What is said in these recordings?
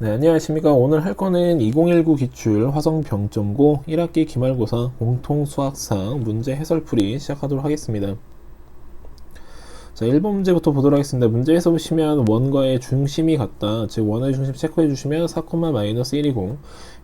네, 안녕하십니까. 오늘 할 거는 2019 기출 화성 병점고 1학기 기말고사 공통수학상 문제 해설풀이 시작하도록 하겠습니다. 자, 1번 문제부터 보도록 하겠습니다. 문제에서 보시면 원과의 중심이 같다. 즉 원의 중심 체크해 주시면 4,-1이고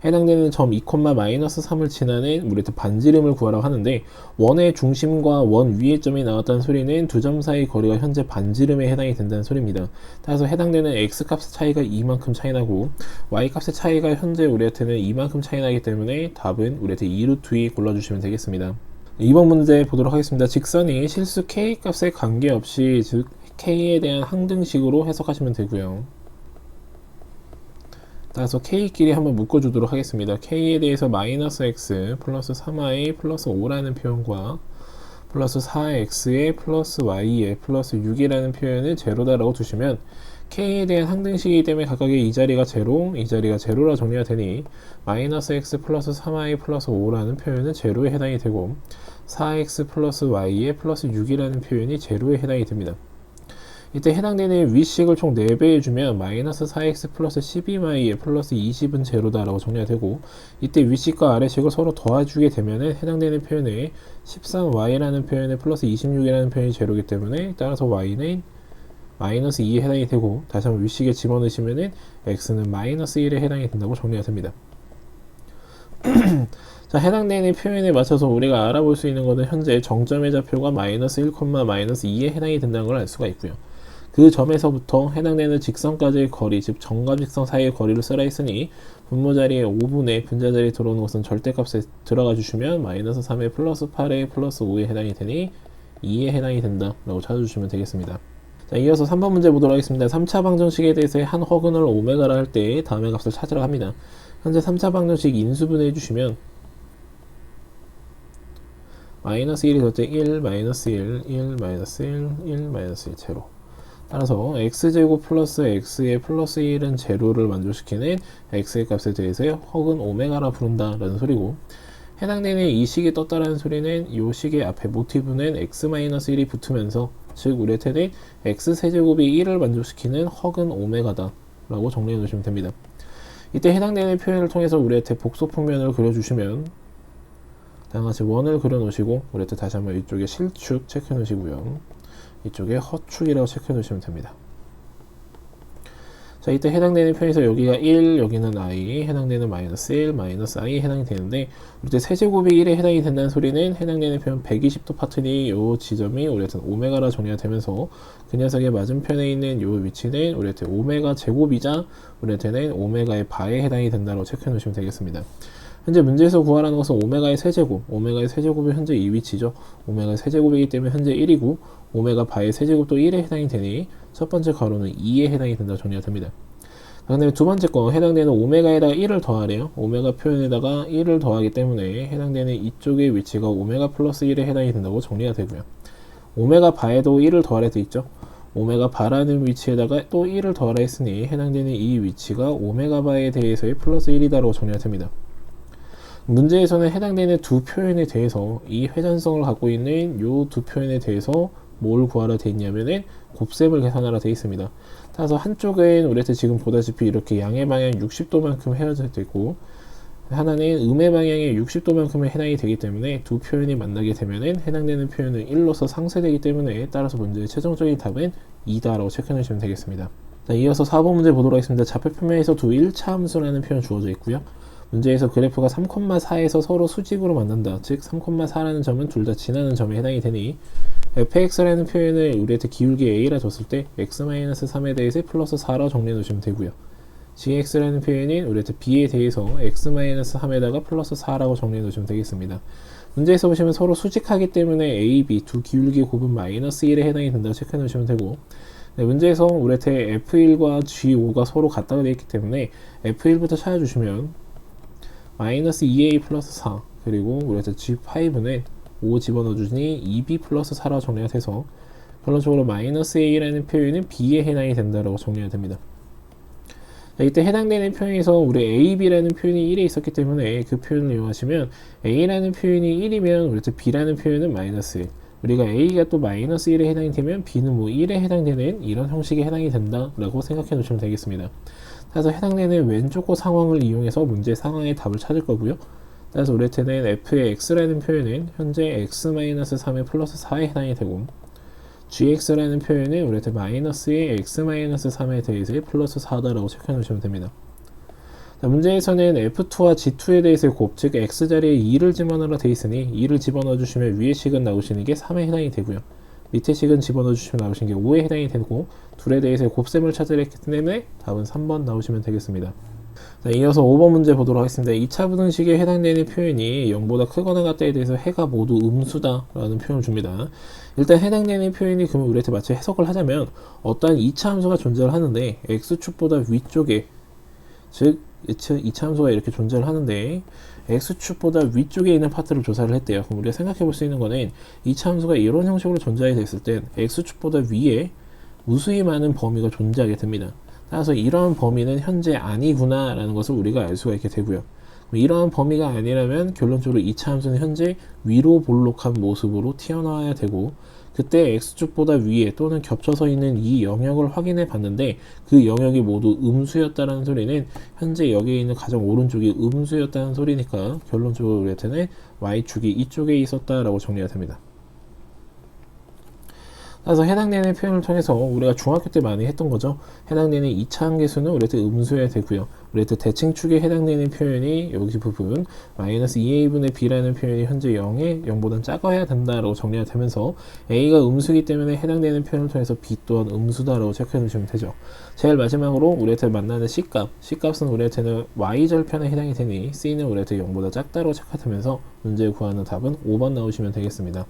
해당되는 점 2,-3을 지나는 우리 반지름을 구하라고 하는데, 원의 중심과 원 위의 점이 나왔다는 소리는 두 점 사이 거리가 현재 반지름에 해당이 된다는 소리입니다. 따라서 해당되는 x값의 차이가 이만큼 차이 나고 y값의 차이가 현재 우리한테는 이만큼 차이 나기 때문에 답은 우리한테 2√2 골라주시면 되겠습니다. 2번 문제 보도록 하겠습니다. 직선이 실수 k값에 관계없이, 즉 k에 대한 항등식으로 해석하시면 되고요. 따라서 k끼리 한번 묶어주도록 하겠습니다. k에 대해서 마이너스 x 플러스 3y 플러스 5라는 표현과 플러스 4x에 플러스 y에 플러스 6이라는 표현을 제로다라고 두시면 k에 대한 항등식이기 때문에 각각의 이 자리가 제로, 이 자리가 제로라 정리가 되니 마이너스 x 플러스 3y 플러스 5라는 표현은 제로에 해당이 되고 4x 플러스 y에 플러스 6이라는 표현이 제로에 해당이 됩니다. 이때 해당되는 위식을 총 4배 해주면 마이너스 4x 플러스 12y에 플러스 20은 제로다라고 정리가 되고, 이때 위식과 아래식을 서로 더해주게 되면 해당되는 표현에 13y라는 표현에 플러스 26이라는 표현이 제로이기 때문에 따라서 y는 마이너스 2에 해당이 되고, 다시 한번 위식에 집어넣으시면 x는 마이너스 1에 해당이 된다고 정리가 됩니다. 자, 해당되는 표현에 맞춰서 우리가 알아볼 수 있는 것은 현재 정점의 좌표가 마이너스 1, 마이너스 2에 해당이 된다는 걸 알 수가 있고요. 그 점에서부터 해당되는 직선까지의 거리, 즉 정과 직선 사이의 거리를 쓰라 했으니 분모 자리에 5분의 분자 자리에 들어오는 것은 절대값에 들어가 주시면 마이너스 3에 플러스 8에 플러스 5에 해당이 되니 2에 해당이 된다 라고 찾아주시면 되겠습니다. 자, 이어서 3번 문제 보도록 하겠습니다. 3차 방정식에 대해서 한 허근을 오메가라 할 때 다음의 값을 찾으라 합니다. 현재 3차 방정식 인수분해 해주시면 마이너스 1이 될 때 1, 마이너스 1, 1, 마이너스 1, 1, 마이너스 1, 제로. 따라서 x제곱 플러스 x의 플러스 1은 제로를 만족시키는 x의 값에 대해서 허근 오메가라 부른다 라는 소리고, 해당되는 이 식이 떴다라는 소리는 이 식의 앞에 모티브는 x-1이 붙으면서, 즉 우리한테는 x세제곱이 1을 만족시키는 허근 오메가다 라고 정리해 주시면 됩니다. 이때 해당되는 표현을 통해서 우리한테 복소평면을 그려주시면 다음같이 원을 그려 놓으시고 우리한테 다시 한번 이쪽에 실축 체크해 놓으시고요, 이쪽에 허축이라고 체크해 놓으시면 됩니다. 자, 이때 해당되는 표현에서 여기가 1, 여기는 i, 해당되는 마이너스 1, 마이너스 i에 해당이 되는데, 우리 세제곱이 1에 해당이 된다는 소리는 해당되는 표현 120도 파트니 이 지점이 우리한테 오메가라 정리가 되면서 그 녀석의 맞은편에 있는 이 위치는 우리한테 오메가 제곱이자 우리한테는 오메가의 바에 해당이 된다고 체크해 놓으시면 되겠습니다. 현재 문제에서 구하라는 것은 오메가의 세제곱, 오메가의 세제곱이 현재 이 위치죠. 오메가의 세제곱이기 때문에 현재 1이고 오메가 바의 세제곱도 1에 해당이 되니 첫 번째 가로는 2에 해당이 된다고 정리가 됩니다. 그 다음에 두 번째 거 해당되는 오메가에다가 1을 더하래요. 오메가 표현에다가 1을 더하기 때문에 해당되는 이쪽의 위치가 오메가 플러스 1에 해당이 된다고 정리가 되고요. 오메가 바에도 1을 더하라 돼 있죠. 오메가 바라는 위치에다가 또 1을 더하라 했으니 해당되는 이 위치가 오메가 바에 대해서의 플러스 1이다라고 정리가 됩니다. 문제에서는 해당되는 두 표현에 대해서 이 회전성을 갖고 있는 이 두 표현에 대해서 뭘 구하라 돼 있냐면은 곱셈을 계산하라 돼 있습니다. 따라서 한쪽은 우리한테 지금 보다시피 이렇게 양의 방향 60도만큼 헤어져 있고, 하나는 음의 방향에 60도만큼에 해당이 되기 때문에 두 표현이 만나게 되면은 해당되는 표현은 1로서 상쇄되기 때문에 따라서 문제의 최종적인 답은 2다라고 체크해 주시면 되겠습니다. 자, 이어서 4번 문제 보도록 하겠습니다. 좌표 표면에서 두 1차 함수라는 표현 주어져 있고요. 문제에서 그래프가 3,4에서 서로 수직으로 만난다. 즉 3,4라는 점은 둘 다 지나는 점에 해당이 되니 fx라는 표현을 우리한테 기울기 a라 줬을 때 x-3에 대해서 플러스 4라고 정리해 놓으시면 되고요. gx라는 표현은 우리한테 b에 대해서 x-3에다가 플러스 4라고 정리해 놓으시면 되겠습니다. 문제에서 보시면 서로 수직하기 때문에 a, b 두 기울기 곱은 마이너스 1에 해당이 된다고 체크해 놓으시면 되고, 네, 문제에서 우리한테 f1과 g5가 서로 같다고 되어 있기 때문에 f1부터 찾아주시면 마이너스 2a 플러스 4, 그리고 우리한테 g5는 5 집어넣어 주시니 2b 플러스 4라고 정리가 돼서 결론적으로 마이너스 a라는 표현은 b에 해당이 된다라고 정리가 됩니다. 자, 이때 해당되는 표현에서 우리 ab라는 표현이 1에 있었기 때문에 그 표현을 이용하시면 a라는 표현이 1이면 우리한테 b라는 표현은 마이너스 1, 우리가 a가 또 마이너스 1에 해당이 되면 b는 뭐 1에 해당되는 이런 형식에 해당이 된다라고 생각해 놓으시면 되겠습니다. 따라서 해당되는 왼쪽 거 상황을 이용해서 문제 상황의 답을 찾을 거고요. 따라서 우리 때는 f의 x라는 표현은 현재 x-3의 플러스 4에 해당이 되고, gx라는 표현은 우리 때 마이너스의 x-3에 대해서의 플러스 4다라고 체크해 놓으시면 됩니다. 자, 문제에서는 f2와 g2에 대해서의 곱, 즉 x자리에 2를 집어넣으라 되어 있으니 2를 집어넣어 주시면 위의 식은 나오시는 게 3에 해당이 되고요. 밑에 식은 집어넣어 주시면 나오시는 게 5에 해당이 되고, 둘에 대해서의 곱셈을 찾으려 했기 때문에 답은 3번 나오시면 되겠습니다. 자, 이어서 5번 문제 보도록 하겠습니다. 2차 부등식에 해당되는 표현이 0보다 크거나 같다에 대해서 해가 모두 음수다 라는 표현을 줍니다. 일단 해당되는 표현이 그러면 우리한테 마치 해석을 하자면 어떠한 2차 함수가 존재를 하는데 x축보다 위쪽에, 즉 2차 함수가 이렇게 존재를 하는데 x축보다 위쪽에 있는 파트를 조사를 했대요. 그럼 우리가 생각해 볼 수 있는 거는 2차 함수가 이런 형식으로 존재하게 됐을 땐 x축보다 위에 무수히 많은 범위가 존재하게 됩니다. 따라서 이러한 범위는 현재 아니구나 라는 것을 우리가 알 수가 있게 되고요. 이러한 범위가 아니라면 결론적으로 2차 함수는 현재 위로 볼록한 모습으로 튀어나와야 되고, 그때 x축보다 위에 또는 겹쳐서 있는 이 영역을 확인해 봤는데 그 영역이 모두 음수였다는 소리는 현재 여기에 있는 가장 오른쪽이 음수였다는 소리니까 결론적으로 우리한테는 y축이 이쪽에 있었다라고 정리가 됩니다. 따라서 해당되는 표현을 통해서 우리가 중학교 때 많이 했던 거죠. 해당되는 2차 함계수는 우리한테 음수여야 되고요. 우리한테 대칭축에 해당되는 표현이 여기 부분 마이너스 2a분의 b라는 표현이 현재 0에 0보다 작아야 된다라고 정리가 되면서 a가 음수이기 때문에 해당되는 표현을 통해서 b 또한 음수다라고 체크해 주시면 되죠. 제일 마지막으로 우리한테 만나는 c값은 우리한테는 y절편에 해당이 되니 c는 우리한테 0보다 작다라고 체크하면서 문제를 구하는 답은 5번 나오시면 되겠습니다.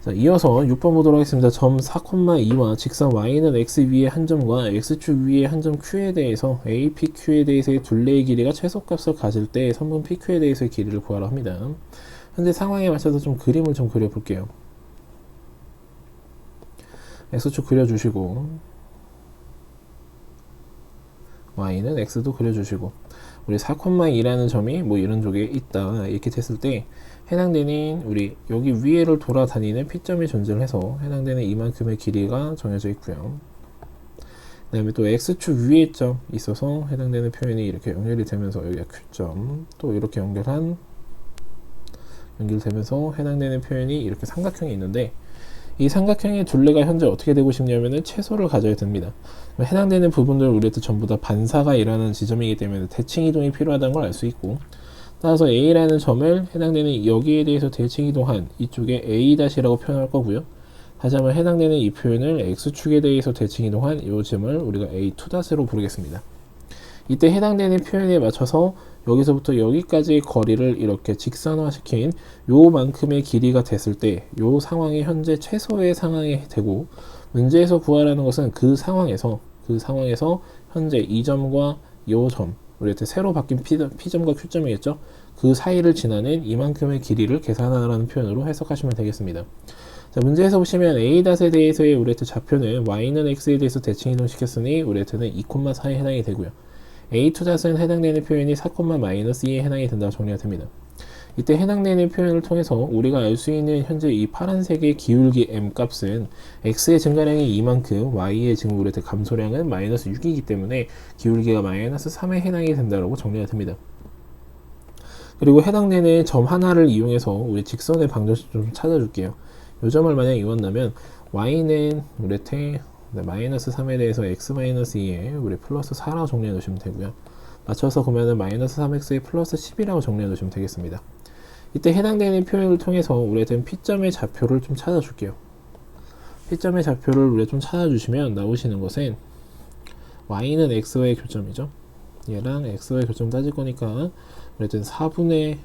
자, 이어서 6번 보도록 하겠습니다. 점 4,2와 직선 y는 x 위의 한 점과 x축 위의 한 점 q에 대해서 a, p, q에 대해서의 둘레의 길이가 최소값을 가질 때 선분 pq에 대해서의 길이를 구하라 합니다. 현재 상황에 맞춰서 좀 그림을 좀 그려볼게요. x축 그려주시고 y는 x도 그려주시고, 우리 4,2라는 점이 뭐 이런 쪽에 있다 이렇게 됐을 때 해당되는 우리 여기 위에를 돌아다니는 P점이 존재를 해서 해당되는 이만큼의 길이가 정해져 있고요. 그 다음에 또 X축 위에 점 있어서 해당되는 표현이 이렇게 연결이 되면서 여기가 Q점, 또 이렇게 연결되면서 해당되는 표현이 이렇게 삼각형이 있는데, 이 삼각형의 둘레가 현재 어떻게 되고 싶냐면은 최소를 가져야 됩니다. 해당되는 부분들 우리한테 전부 다 반사가 일어나는 지점이기 때문에 대칭 이동이 필요하다는 걸 알 수 있고, 따라서 A라는 점을 해당되는 여기에 대해서 대칭 이동한 이쪽에 A-라고 표현할 거고요. 다시 한번 해당되는 이 표현을 X축에 대해서 대칭 이동한 이 점을 우리가 A2-로 부르겠습니다. 이때 해당되는 표현에 맞춰서 여기서부터 여기까지의 거리를 이렇게 직선화시킨 요만큼의 길이가 됐을 때 요 상황이 현재 최소의 상황이 되고, 문제에서 구하라는 것은 그 상황에서 현재 이 점과 요 점, 우리한테 새로 바뀐 P점과 Q점이겠죠? 그 사이를 지나는 이만큼의 길이를 계산하라는 표현으로 해석하시면 되겠습니다. 자, 문제에서 보시면 A' 에 대해서의 우리한테 좌표는 y는 x에 대해서 대칭 이동시켰으니 우리한테는 2,4에 해당이 되고요. A2는 해당되는 표현이 4,-2에 해당이 된다고 정리가 됩니다. 이때 해당되는 표현을 통해서 우리가 알 수 있는 현재 이 파란색의 기울기 m 값은 x의 증가량이 이만큼, y의 지금 우리한테 감소량은 마이너스 6이기 때문에 기울기가 마이너스 3에 해당이 된다고 정리가 됩니다. 그리고 해당되는 점 하나를 이용해서 우리 직선의 방정식 좀 찾아줄게요. 이 점을 만약 이용한다면 y는 우리한테 마이너스 3에 대해서 x-2에 우리 플러스 4라고 정리해 놓으시면 되고요. 맞춰서 그러면은 마이너스 3x에 플러스 10이라고 정리해 놓으시면 되겠습니다. 이때 해당되는 표현을 통해서 우리한테 P점의 좌표를 좀 찾아줄게요. P점의 좌표를 우리가 좀 찾아주시면 나오시는 것은 y는 x와의 교점이죠. 얘랑 x와의 교점 따질 거니까 우리한테 4분의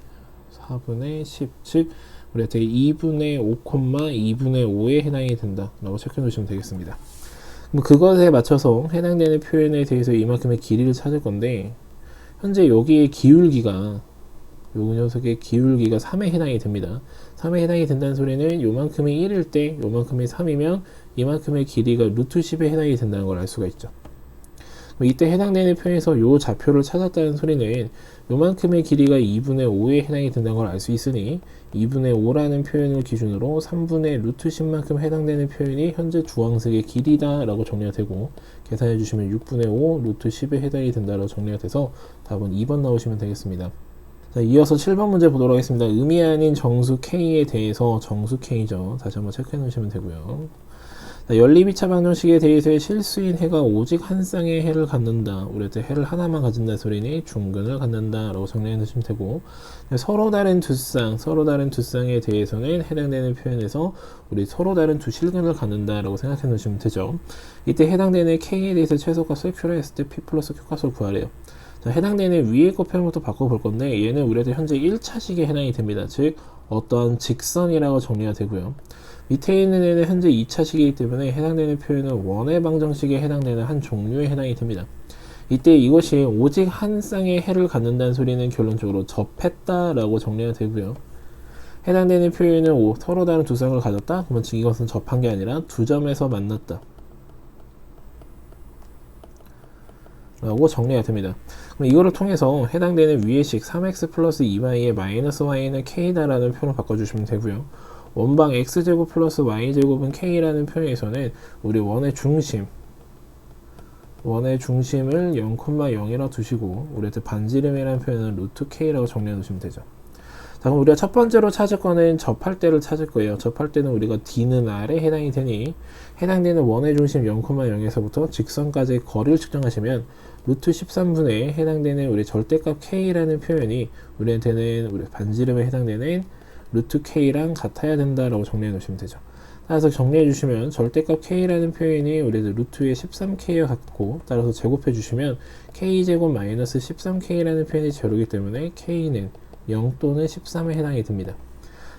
10, 즉 우리한테 2분의 5, 2분의 5에 해당이 된다 라고 체크해 놓으시면 되겠습니다. 그럼 그것에 맞춰서 해당되는 표현에 대해서 이만큼의 길이를 찾을 건데, 현재 여기의 기울기가, 요 녀석의 기울기가 3에 해당이 됩니다. 3에 해당이 된다는 소리는 요만큼이 1일 때 요만큼이 3이면 이만큼의 길이가 루트 10에 해당이 된다는 걸 알 수가 있죠. 이때 해당되는 표현에서 요 좌표를 찾았다는 소리는 요만큼의 길이가 2분의 5에 해당이 된다는 걸 알 수 있으니 2분의 5라는 표현을 기준으로 3분의 루트 10만큼 해당되는 표현이 현재 주황색의 길이다 라고 정리가 되고, 계산해 주시면 6분의 5 루트 10에 해당이 된다라고 정리가 돼서 답은 2번 나오시면 되겠습니다. 자, 이어서 7번 문제 보도록 하겠습니다. 의미 아닌 정수 K에 대해서, 정수 K죠. 다시 한번 체크해 놓으시면 되고요. 자, 연립2차 방정식에 대해서의 실수인 해가 오직 한 쌍의 해를 갖는다. 우리 때 해를 하나만 가진다 소리니 중근을 갖는다 라고 정리해 놓으시면 되고, 서로 다른 두 쌍에 대해서는 해당되는 표현에서 우리 서로 다른 두 실근을 갖는다 라고 생각해 놓으시면 되죠. 이때 해당되는 K에 대해서 최소값을 표현했을 때 P 플러스 Q값을 구하래요. 자, 해당되는 위의 거 표현부터 바꿔볼 건데, 얘는 우리한테 현재 1차식에 해당이 됩니다. 즉 어떠한 직선이라고 정리가 되고요. 밑에 있는 애는 현재 2차식이기 때문에 해당되는 표현은 원의 방정식에 해당되는 한 종류에 해당이 됩니다. 이때 이것이 오직 한 쌍의 해를 갖는다는 소리는 결론적으로 접했다라고 정리가 되고요. 해당되는 표현은 서로 다른 두 쌍을 가졌다? 그러면 이것은 접한 게 아니라 두 점에서 만났다 라고 정리가 됩니다. 그럼 이거를 통해서 해당되는 위의 식 3x 플러스 2y의 마이너스 y는 k다라는 표현을 바꿔주시면 되고요. 원방 x제곱 플러스 y제곱은 k라는 표현에서는 우리 원의 중심을 0,0이라고 두시고, 우리한테 반지름이라는 표현은 루트 k라고 정리해 놓으시면 되죠. 자, 그럼 우리가 첫 번째로 찾을 거는 접할 때를 찾을 거예요. 접할 때는 우리가 D는 R에 해당이 되니 해당되는 원의 중심 0,0에서부터 직선까지의 거리를 측정하시면 루트 13분의 해당되는 우리 절대값 K라는 표현이 우리한테는 우리 반지름에 해당되는 루트 K랑 같아야 된다라고 정리해 놓으시면 되죠. 따라서 정리해 주시면 절대값 K라는 표현이 우리 루트의 13K와 같고, 따라서 제곱해 주시면 K제곱 마이너스 13K라는 표현이 제로이기 때문에 K는 0 또는 13에 해당이 됩니다.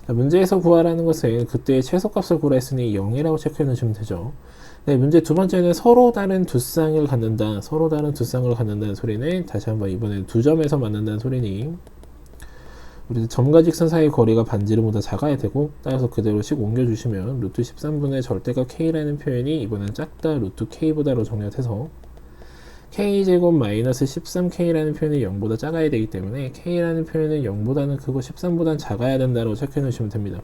자, 문제에서 구하라는 것은 그때의 최소값을 구하라 했으니 0이라고 체크해 놓으시면 되죠. 네, 문제 두 번째는 서로 다른 두 쌍을 갖는다. 서로 다른 두 쌍을 갖는다는 소리는 다시 한번 이번에는 두 점에서 만난다는 소리니 우리 점과 직선 사이의 거리가 반지름보다 작아야 되고, 따라서 그대로씩 옮겨주시면 루트 13분의 절대값 K라는 표현이 이번엔 작다 루트 K보다로 정리가 돼서 K제곱 마이너스 13K라는 표현이 0보다 작아야 되기 때문에 K라는 표현은 0보다는 크고 13보다는 작아야 된다고 체크해 놓으시면 됩니다.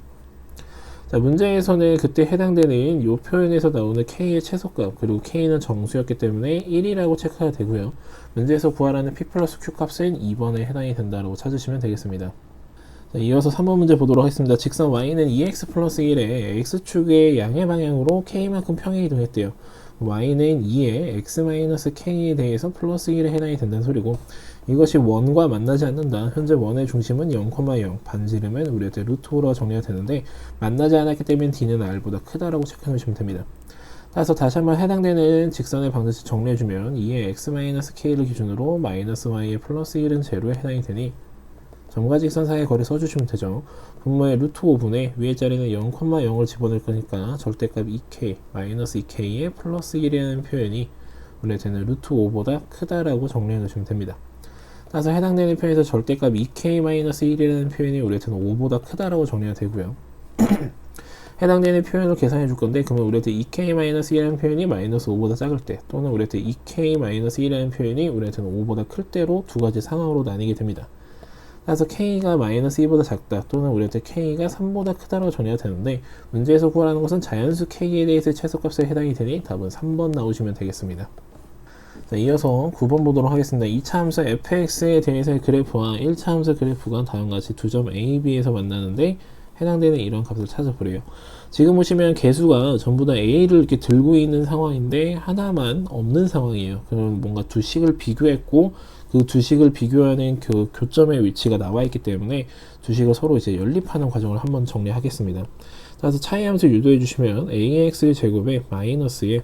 자, 문제에서는 그때 해당되는 이 표현에서 나오는 K의 최소값, 그리고 K는 정수였기 때문에 1이라고 체크가 되고요. 문제에서 구하라는 P 플러스 Q 값은 2번에 해당이 된다고 찾으시면 되겠습니다. 자, 이어서 3번 문제 보도록 하겠습니다. 직선 y는 2x 플러스 1에 x축의 양의 방향으로 k만큼 평행 이동했대요. y는 2의 x-k에 대해서 플러스 1에 해당이 된다는 소리고, 이것이 원과 만나지 않는다. 현재 원의 중심은 0,0, 반지름은 우리한테 루트 5로 정리가 되는데 만나지 않았기 때문에 d는 r보다 크다라고 체크해 놓으시면 됩니다. 따라서 다시 한번 해당되는 직선의 방정식 정리해주면 2의 x-k를 기준으로 마이너스 y의 플러스 1은 제로에 해당이 되니 점과 직선 사이의 거리 써주시면 되죠. 분모의 루트 5분의 위에 자리는 0,0을 집어넣을 거니까 절대값 2k, 마이너스 2k의 플러스 1이라는 표현이 우리한테는 루트 5보다 크다라고 정리해 놓으시면 됩니다. 따라서 해당되는 표현에서 절대값 2k 마이너스 1이라는 표현이 우리한테는 5보다 크다라고 정리가 되고요. 해당되는 표현을 계산해 줄 건데, 그러면 우리한테 2k 마이너스 1이라는 표현이 마이너스 5보다 작을 때, 또는 우리한테 2k 마이너스 1이라는 표현이 우리한테는 5보다 클 때로 두 가지 상황으로 나뉘게 됩니다. 따라서 k가 마이너스 2보다 작다, 또는 우리한테 k가 3보다 크다라고 정리가 되는데, 문제에서 구하라는 것은 자연수 k에 대해서 최소값에 해당이 되니 답은 3번 나오시면 되겠습니다. 자, 이어서 9번 보도록 하겠습니다. 2차 함수 fx에 대해서의 그래프와 1차 함수 그래프가 다음과 같이 두 점 a, b에서 만나는데 해당되는 이런 값을 찾아보래요. 지금 보시면 개수가 전부 다 a를 이렇게 들고 있는 상황인데 하나만 없는 상황이에요. 그럼 뭔가 두 식을 비교했고 그 두 식을 비교하는 그 교점의 위치가 나와 있기 때문에 두 식을 서로 이제 연립하는 과정을 한번 정리하겠습니다. 따라서 차이함수 유도해 주시면 ax 제곱에 마이너스에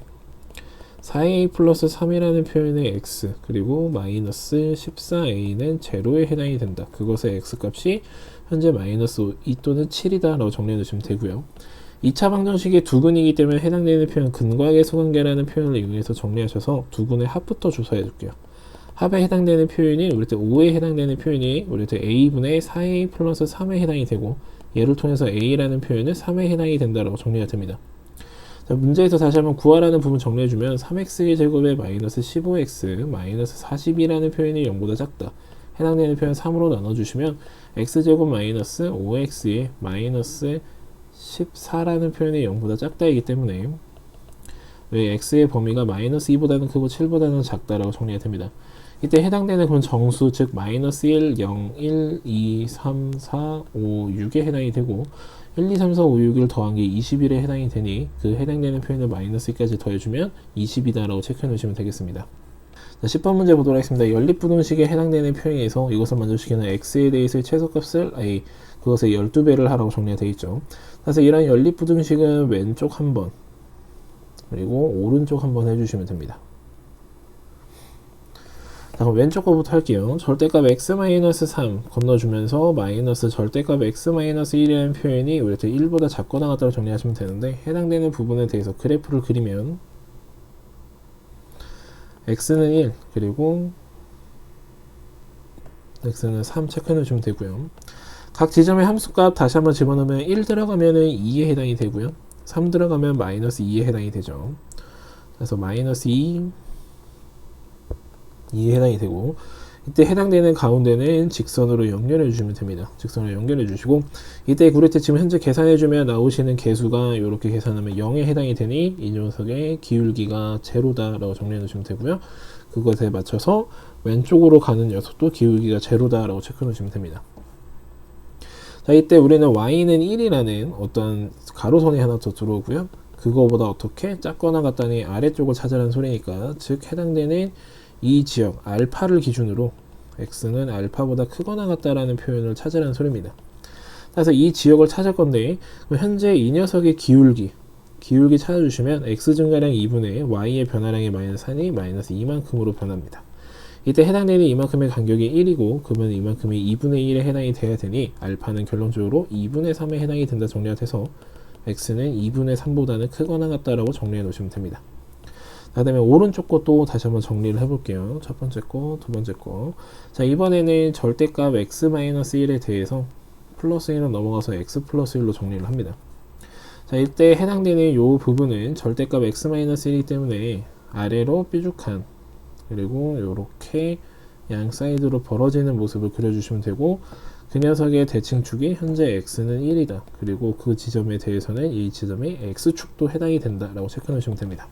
4a 플러스 3이라는 표현의 x, 그리고 마이너스 14a는 제로에 해당이 된다. 그것의 x값이 현재 마이너스 2 또는 7이다 라고 정리해 주시면 되고요. 2차 방정식의 두근이기 때문에 해당되는 표현 근과의 소관계라는 표현을 이용해서 정리하셔서 두근의 합부터 조사해 줄게요. 합에 해당되는 표현이 우리 때 5에 해당되는 표현이 우리 때 a분의 4a 플러스 3에 해당이 되고, 얘를 통해서 a라는 표현은 3에 해당이 된다라고 정리가 됩니다. 자, 자, 문제에서 다시 한번 구하라는 부분 정리해주면 3x의 제곱에 마이너스 15x 마이너스 40이라는 표현이 0보다 작다. 해당되는 표현 3으로 나눠주시면 x제곱 마이너스 5x에 마이너스 14라는 표현이 0보다 작다이기 때문에 왜 x의 범위가 마이너스 2보다는 크고 7보다는 작다라고 정리가 됩니다. 이때 해당되는 그런 정수, 즉 마이너스 1, 0, 1, 2, 3, 4, 5, 6에 해당이 되고 1, 2, 3, 4, 5, 6을 더한 게 21에 해당이 되니 그 해당되는 표현을 마이너스 2까지 더해주면 20이다라고 체크해 놓으시면 되겠습니다. 자, 10번 문제 보도록 하겠습니다. 연립부등식에 해당되는 표현에서 이것을 만족시키는 x에 대해서의 최소값을 a, 그것의 12배를 하라고 정리가 되어 있죠. 그래서 이러한 연립부등식은 왼쪽 한번 그리고 오른쪽 한번 해주시면 됩니다. 자, 그럼 왼쪽 거부터 할게요. 절대값 x-3 건너주면서 마이너스 절대값 x-1이라는 표현이 우리한테 1보다 작거나 같다고 정리하시면 되는데 해당되는 부분에 대해서 그래프를 그리면 x는 1 그리고 x는 3 체크해 놓으시면 되고요. 각 지점의 함수값 다시 한번 집어넣으면 1 들어가면은 2에 해당이 되고요. 3 들어가면 마이너스 2에 해당이 되죠. 그래서 마이너스 2, 2에 해당이 되고 이때 해당되는 가운데는 직선으로 연결해 주시면 됩니다. 직선으로 연결해 주시고 이때 그럴 때 지금 현재 계산해 주면 나오시는 개수가 이렇게 계산하면 0에 해당이 되니 이 녀석의 기울기가 제로다 라고 정리해 놓으시면 되고요. 그것에 맞춰서 왼쪽으로 가는 녀석도 기울기가 제로다 라고 체크해 놓으시면 됩니다. 자, 이때 우리는 y는 1이라는 어떤 가로선이 하나 더 들어오고요. 그거보다 어떻게 작거나 같다니 아래쪽을 찾으라는 소리니까 즉 해당되는 이 지역 알파를 기준으로 x는 알파보다 크거나 같다라는 표현을 찾으라는 소리입니다. 그래서 이 지역을 찾을 건데 현재 이 녀석의 기울기 찾아주시면 x 증가량 2분의 y의 변화량의 마이너스 3이 마이너스 2만큼으로 변합니다. 이때 해당되는 이만큼의 간격이 1이고 그러면 이만큼이 2분의 1에 해당이 돼야 되니 알파는 결론적으로 2분의 3에 해당이 된다 정리가 돼서 x는 2분의 3보다는 크거나 같다라고 정리해 놓으시면 됩니다. 그 다음에 오른쪽 것도 다시 한번 정리를 해볼게요. 첫 번째 거, 두 번째 거. 자, 이번에는 절대값 x-1에 대해서 플러스 1로 넘어가서 x 플러스 1로 정리를 합니다. 자, 이때 해당되는 이 부분은 절대값 x-1이기 때문에 아래로 뾰족한 그리고 이렇게 양 사이드로 벌어지는 모습을 그려주시면 되고 그 녀석의 대칭축이 현재 x는 1이다. 그리고 그 지점에 대해서는 이 지점이 x축도 해당이 된다라고 체크해 놓으시면 됩니다.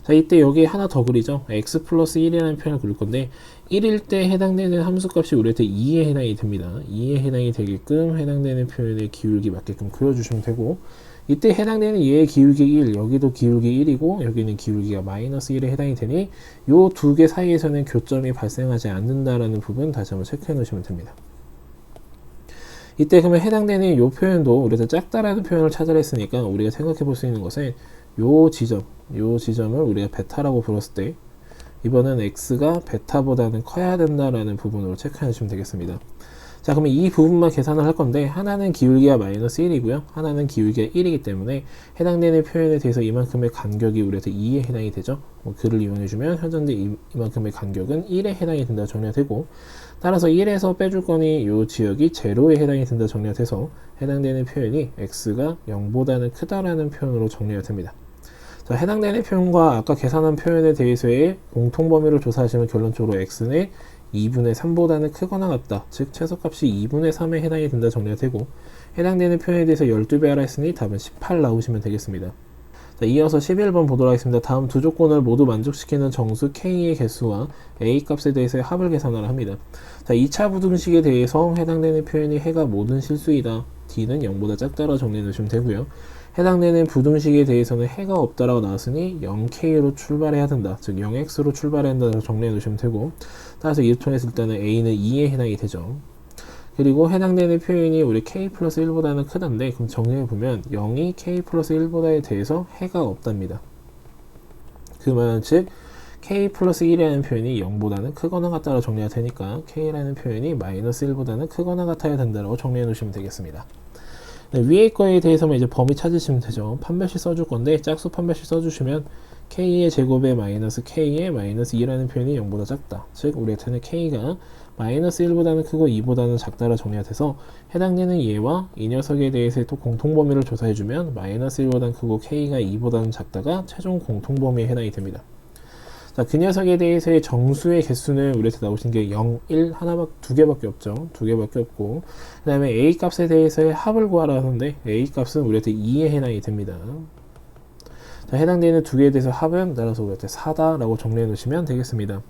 자, 이때 여기 하나 더 그리죠. x 플러스 1이라는 표현을 그릴 건데 1일 때 해당되는 함수값이 우리한테 2에 해당이 됩니다. 2에 해당이 되게끔 해당되는 표현의 기울기 맞게끔 그려주시면 되고 이때 해당되는 얘의 기울기 1, 여기도 기울기 1이고 여기는 기울기가 마이너스 1에 해당이 되니 요 두 개 사이에서는 교점이 발생하지 않는다라는 부분 다시 한번 체크해 놓으시면 됩니다. 이때 그러면 해당되는 요 표현도 우리가 작다라는 표현을 찾으라 했으니까 우리가 생각해 볼 수 있는 것은 요 지점을 우리가 베타라고 불렀을 때 이번엔 x가 베타보다는 커야 된다라는 부분으로 체크해 주시면 되겠습니다. 자, 그러면 이 부분만 계산을 할 건데 하나는 기울기가 마이너스 1이고요. 하나는 기울기가 1이기 때문에 해당되는 표현에 대해서 이만큼의 간격이 우리한테 2에 해당이 되죠. 글을 이용해주면 현재 이만큼의 간격은 1에 해당이 된다 정리가 되고 따라서 1에서 빼줄 거니 이 지역이 제로에 해당이 된다 정리가 돼서 해당되는 표현이 x가 0보다는 크다라는 표현으로 정리가 됩니다. 자, 해당되는 표현과 아까 계산한 표현에 대해서의 공통범위를 조사하시면 결론적으로 x는 2분의 3보다는 크거나 같다. 즉 최소값이 2분의 3에 해당이 된다 정리가 되고 해당되는 표현에 대해서 12배 하라 했으니 답은 18 나오시면 되겠습니다. 자, 이어서 11번 보도록 하겠습니다. 다음 두 조건을 모두 만족시키는 정수 K의 개수와 A 값에 대해서의 합을 계산하라 합니다. 자, 2차 부등식에 대해서 해당되는 표현이 해가 모든 실수이다. D는 0보다 작다라고 정리해 놓으시면 되고요. 해당되는 부등식에 대해서는 해가 없다라고 나왔으니 0K로 출발해야 된다. 즉 0X로 출발해야 된다고 정리해 놓으시면 되고 따라서 이를 통해서 일단은 A는 2에 해당이 되죠. 그리고 해당되는 표현이 우리 K 플러스 1보다는 크다인데 그럼 정리해보면 0이 K 플러스 1보다에 대해서 해가 없답니다. 그 말은 즉 K 플러스 1이라는 표현이 0보다는 크거나 같다라고 정리가 되니까 K라는 표현이 마이너스 1보다는 크거나 같아야 된다라고 정리해 놓으시면 되겠습니다. 네, 위에 거에 대해서는 이제 범위 찾으시면 되죠. 판별식 써줄 건데 짝수 판별식 써주시면 K의 제곱에 마이너스 K의 마이너스 2라는 표현이 0보다 작다. 즉 우리한테는 K가 마이너스 1보다는 크고 2보다는 작다라 정리가 돼서 해당되는 얘와 이 녀석에 대해서 또 공통범위를 조사해주면 마이너스 1보다는 크고 k가 2보다는 작다가 최종 공통범위에 해당이 됩니다. 자, 그 녀석에 대해서의 정수의 개수는 우리한테 나오신 게 0, 1, 두 개밖에 없죠. 두 개밖에 없고, 그 다음에 a 값에 대해서의 합을 구하라 하는데 a 값은 우리한테 2에 해당이 됩니다. 자, 해당되는 두 개에 대해서 합은 따라서 우리한테 4다라고 정리해 놓으시면 되겠습니다.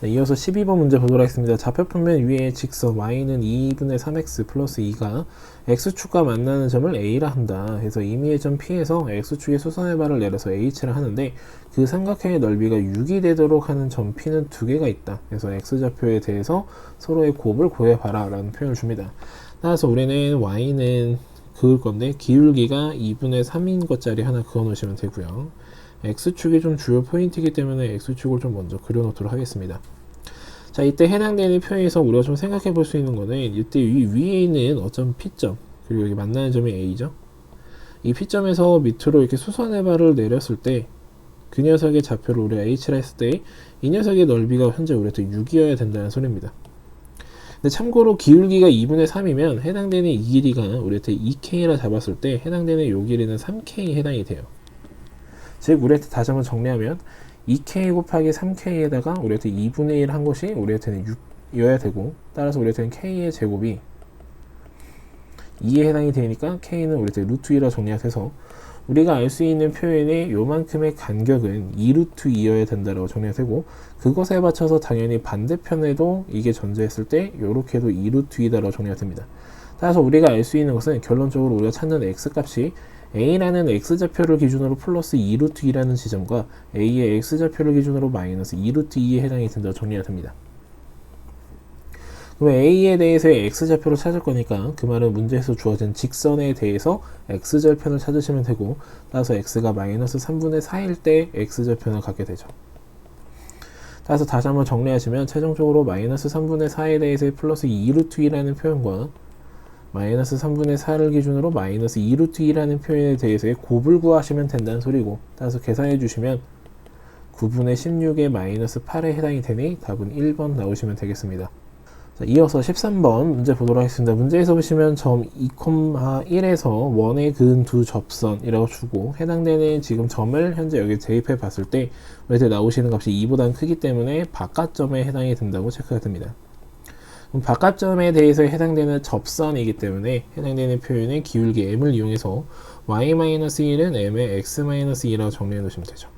네, 이어서 12번 문제 보도록 하겠습니다. 좌표평면 위에 직선 y는 2분의 3x 플러스 2가 x축과 만나는 점을 a라 한다. 그래서 임의의 점 p에서 x축의 수선의 발을 내려서 h를 하는데 그 삼각형의 넓이가 6이 되도록 하는 점 p는 두 개가 있다. 그래서 x좌표에 대해서 서로의 곱을 구해봐라 라는 표현을 줍니다. 따라서 우리는 y는 그을 건데 기울기가 2분의 3인 것짜리 하나 그어 놓으시면 되고요. x축이 좀 주요 포인트이기 때문에 x축을 좀 먼저 그려놓도록 하겠습니다. 자, 이때 해당되는 표에서 우리가 좀 생각해 볼 수 있는 거는 이때 위에 있는 어점 P점 그리고 여기 만나는 점이 A죠. 이 P점에서 밑으로 이렇게 수선의 발을 내렸을 때 그 녀석의 좌표를 우리가 H라 했을 때 이 녀석의 넓이가 현재 우리한테 6이어야 된다는 소리입니다. 근데 참고로 기울기가 2분의 3이면 해당되는 이 길이가 우리한테 2K라 잡았을 때 해당되는 이 길이는 3K에 해당이 돼요. 즉 우리한테 다시 한번 정리하면 2K 곱하기 3K에다가 우리한테 2분의 1 한 것이 우리한테는 6이어야 되고 따라서 우리한테는 K의 제곱이 2에 해당이 되니까 K는 우리한테 루트 2라 정리가 돼서 우리가 알 수 있는 표현의 요만큼의 간격은 2루트 2여야 된다라고 정리가 되고 그것에 맞춰서 당연히 반대편에도 이게 존재했을 때 요렇게도 2루트 2다라고 정리가 됩니다. 따라서 우리가 알 수 있는 것은 결론적으로 우리가 찾는 x값이 a라는 x좌표를 기준으로 플러스 2루트 2라는 지점과 a의 x좌표를 기준으로 마이너스 2루트 2에 해당이 된다고 정리가 됩니다. 그럼 a에 대해서의 x좌표를 찾을 거니까 그 말은 문제에서 주어진 직선에 대해서 x절편을 찾으시면 되고 따라서 x가 마이너스 3분의 4일 때 x절편을 갖게 되죠. 따라서 다시 한번 정리하시면 최종적으로 마이너스 3분의 4에 대해서의 플러스 2루트 2라는 표현과 마이너스 3분의 4를 기준으로 마이너스 2루트 2라는 표현에 대해서의 곱을 구하시면 된다는 소리고 따라서 계산해 주시면 9분의 16에 마이너스 8에 해당이 되니 답은 1번 나오시면 되겠습니다. 자, 이어서 13번 문제 보도록 하겠습니다. 문제에서 보시면 점 2,1에서 원에 그은 두 접선이라고 주고 해당되는 지금 점을 현재 여기 대입해 봤을 때 우리한테 나오시는 값이 2보다 크기 때문에 바깥점에 해당이 된다고 체크가 됩니다. 그럼 바깥점에 대해서 해당되는 접선이기 때문에 해당되는 표현의 기울기 m을 이용해서 y-1은 m의 x-2라고 정리해 놓으시면 되죠.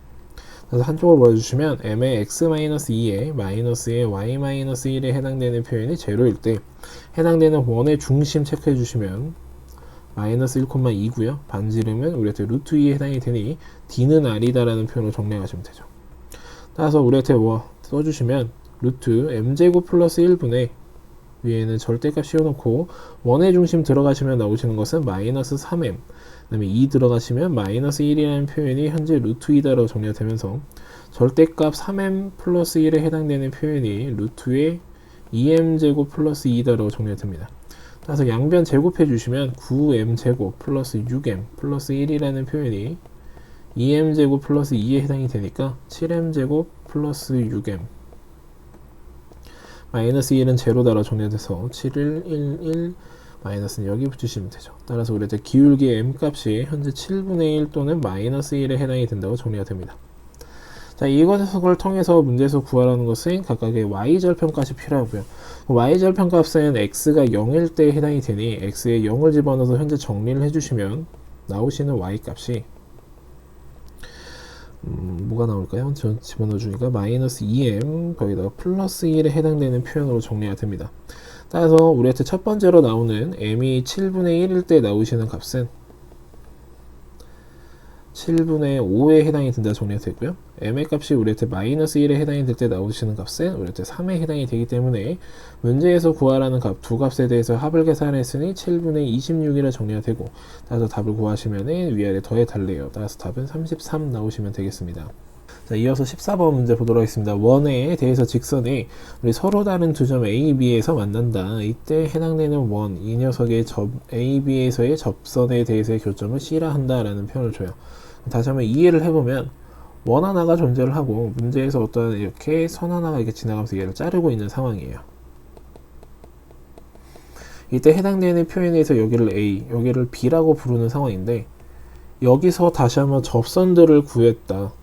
그래서 한쪽으로 보여주시면 m의 x-2에 마이너스의 y-1에 해당되는 표현이 제로일 때 해당되는 원의 중심 체크해 주시면 마이너스 1,2고요. 반지름은 우리한테 루트 2에 해당이 되니 d는 r이다 라는 표현으로 정리하시면 되죠. 따라서 우리한테 써주시면 루트 m제곱 플러스 1분의 위에는 절대값 씌워놓고 원의 중심 들어가시면 나오시는 것은 마이너스 3m 그 다음에 2 들어가시면 마이너스 1이라는 표현이 현재 루트 2다라고 정리가 되면서 절대값 3m 플러스 1에 해당되는 표현이 루트의 2m제곱 플러스 2다라고 정리가 됩니다. 따라서 양변 제곱해 주시면 9m제곱 플러스 6m 플러스 1이라는 표현이 2m제곱 플러스 2에 해당이 되니까 7m제곱 플러스 6m 마이너스 1은 제로다라고 정리돼서 7, 1, 1, 1 마이너스는 여기 붙이시면 되죠. 따라서 우리한테 기울기의 m값이 현재 7분의 1 또는 마이너스 1에 해당이 된다고 정리가 됩니다. 자, 이것을 통해서 문제에서 구하라는 것은 각각의 y절편값이 필요하고요. y절편 값은 x가 0일 때 해당이 되니 x에 0을 집어넣어서 현재 정리를 해주시면 나오시는 y값이 뭐가 나올까요? 저 집어넣어 주니까 마이너스 2m 거기다가 플러스 1에 해당되는 표현으로 정리가 됩니다. 따라서 우리한테 첫 번째로 나오는 m이 7분의 1일 때 나오시는 값은 7분의 5에 해당이 된다 정리가 되고요. m의 값이 우리한테 마이너스 1에 해당이 될 때 나오시는 값은 우리한테 3에 해당이 되기 때문에 문제에서 구하라는 값 두 값에 대해서 합을 계산했으니 7분의 26이라 정리가 되고 따라서 답을 구하시면 위아래 더해 달래요. 따라서 답은 33 나오시면 되겠습니다. 자, 이어서 14번 문제 보도록 하겠습니다. 원에 대해서 직선이 우리 서로 다른 두 점 A, B에서 만난다. 이때 해당되는 원, 이 녀석의 A, B에서의 접선에 대해서의 교점을 C라 한다 라는 표현을 줘요. 다시 한번 이해를 해보면 원 하나가 존재를 하고 문제에서 어떤 이렇게 선 하나가 이렇게 지나가면서 얘를 자르고 있는 상황이에요. 이때 해당되는 표현에서 여기를 A, 여기를 B라고 부르는 상황인데, 여기서 다시 한번 접선들을 구했다,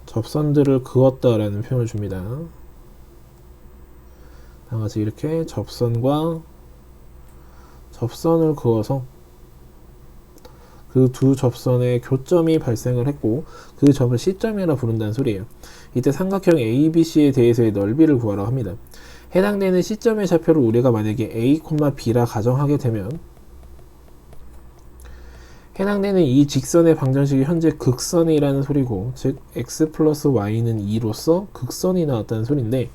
접선들을 그었다 라는 표현을 줍니다. 다같이 이렇게 접선과 접선을 그어서 그 두 접선의 교점이 발생을 했고 그 점을 C점이라 부른다는 소리예요. 이때 삼각형 ABC에 대해서의 넓이를 구하라고 합니다. 해당되는 C점의 좌표를 우리가 만약에 A, B라 가정하게 되면 해당되는 이 직선의 방정식이 현재 극선이라는 소리고, 즉 x 플러스 y는 2로서 극선이 나왔다는 소리인데,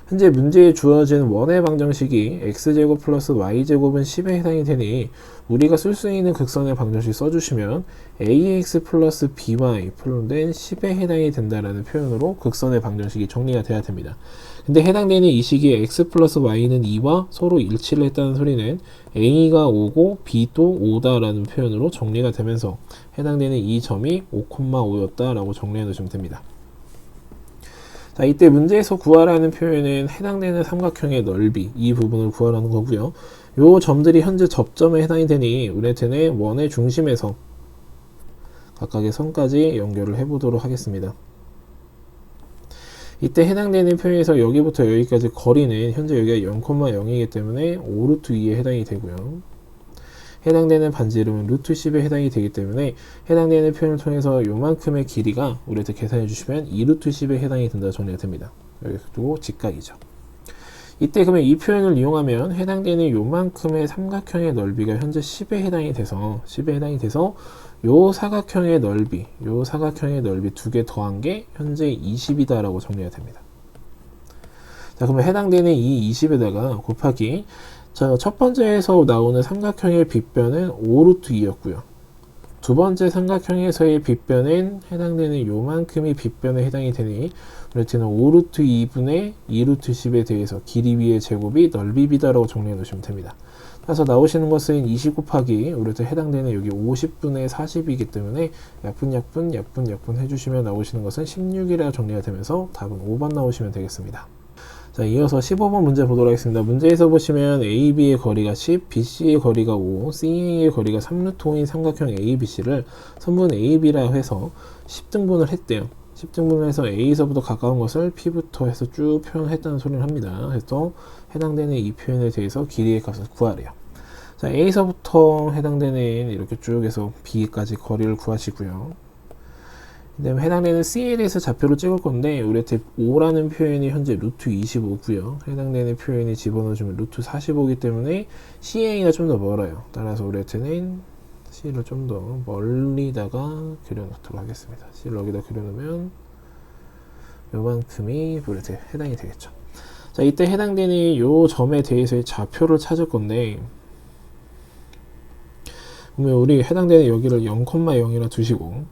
현재 문제에 주어진 원의 방정식이 x제곱 플러스 y제곱은 10에 해당이 되니 우리가 쓸 수 있는 극선의 방정식 써주시면 ax 플러스 by 풀된 10에 해당이 된다라는 표현으로 극선의 방정식이 정리가 돼야 됩니다. 근데 해당되는 이 시기에 x 플러스 y는 2와 서로 일치를 했다는 소리는 a가 5고 b도 5다라는 표현으로 정리가 되면서 해당되는 이 점이 5,5였다 라고 정리해 놓으시면 됩니다. 자, 이때 문제에서 구하라는 표현은 해당되는 삼각형의 넓이, 이 부분을 구하라는 거고요. 요 점들이 현재 접점에 해당이 되니 우리한테는 원의 중심에서 각각의 선까지 연결을 해보도록 하겠습니다. 이때 해당되는 표현에서 여기부터 여기까지 거리는 현재 여기가 0,0이기 때문에 5루트 2에 해당이 되고요. 해당되는 반지름은 루트 10에 해당이 되기 때문에 해당되는 표현을 통해서 요만큼의 길이가 우리한테 계산해 주시면 2루트 10에 해당이 된다 정리가 됩니다. 여기도 직각이죠. 이때 그러면 이 표현을 이용하면 해당되는 요만큼의 삼각형의 넓이가 현재 10에 해당이 돼서 요 사각형의 넓이 두 개 더한 게 현재 20이다 라고 정리가 됩니다. 자, 그러면 해당되는 이 20에다가 곱하기, 자, 첫 번째에서 나오는 삼각형의 빗변은 5루트 2였고요. 두 번째 삼각형에서의 빗변은 해당되는 요만큼이 빗변에 해당이 되니 우리한테는 5루트 2분의 2루트 10에 대해서 길이 위의 제곱이 넓이 비다라고 정리해 놓으시면 됩니다. 그래서 나오시는 것은 20 곱하기 우리한테 해당되는 여기 50분의 40이기 때문에 약분 해주시면 나오시는 것은 16이라 정리가 되면서 답은 5번 나오시면 되겠습니다. 자, 이어서 15번 문제 보도록 하겠습니다. 문제에서 보시면 AB의 거리가 10, BC의 거리가 5, CA의 거리가 3루트 5인 삼각형 ABC를 선분 AB라 해서 10등분을 했대요. 10등분을 해서 A에서부터 가까운 것을 P부터 해서 쭉 표현했다는 소리를 합니다. 그래서 해당되는 이 표현에 대해서 길이의 값을 구하래요. 자, A에서부터 해당되는 이렇게 쭉 해서 B까지 거리를 구하시고요. 그 다음에 해당되는 C에 대해서 좌표를 찍을 건데 우리한테 5라는 표현이 현재 루트 25고요. 해당되는 표현이 집어넣어주면 루트 45이기 때문에 CA가 좀 더 멀어요. 따라서 우리한테는 C를 좀 더 멀리다가 그려놓도록 하겠습니다. C를 여기다 그려놓으면 요만큼이 우리한테 해당이 되겠죠. 자, 이때 해당되는 요 점에 대해서의 좌표를 찾을 건데, 그러면 우리 해당되는 여기를 0,0이라 두시고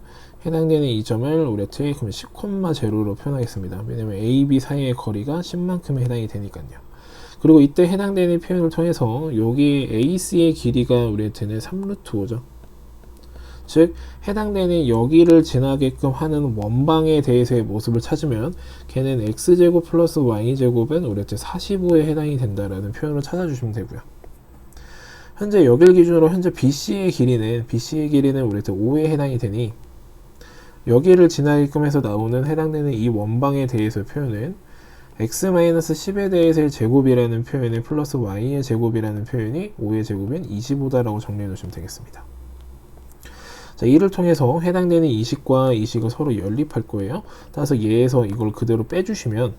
해당되는 이 점을 우리한테 그러면 10,0로 표현하겠습니다. 왜냐면 A, B 사이의 거리가 10만큼에 해당이 되니까요. 그리고 이때 해당되는 표현을 통해서 여기 AC의 길이가 우리한테는 3루트 5죠. 즉 해당되는 여기를 지나게끔 하는 원방에 대해서의 모습을 찾으면 걔는 x제곱 플러스 y제곱은 우리한테 45에 해당이 된다라는 표현을 찾아주시면 되고요. 현재 여기를 기준으로 현재 BC의 길이는 우리한테 5에 해당이 되니 여기를 지나게끔 해서 나오는 해당되는 이 원방에 대해서 표현은 x-10에 대해서의 제곱이라는 표현에 플러스 y의 제곱이라는 표현이 5의 제곱은 25다라고 정리해 놓으시면 되겠습니다. 자, 이를 통해서 해당되는 이식과 이식은 서로 연립할 거예요. 따라서 얘에서 이걸 그대로 빼주시면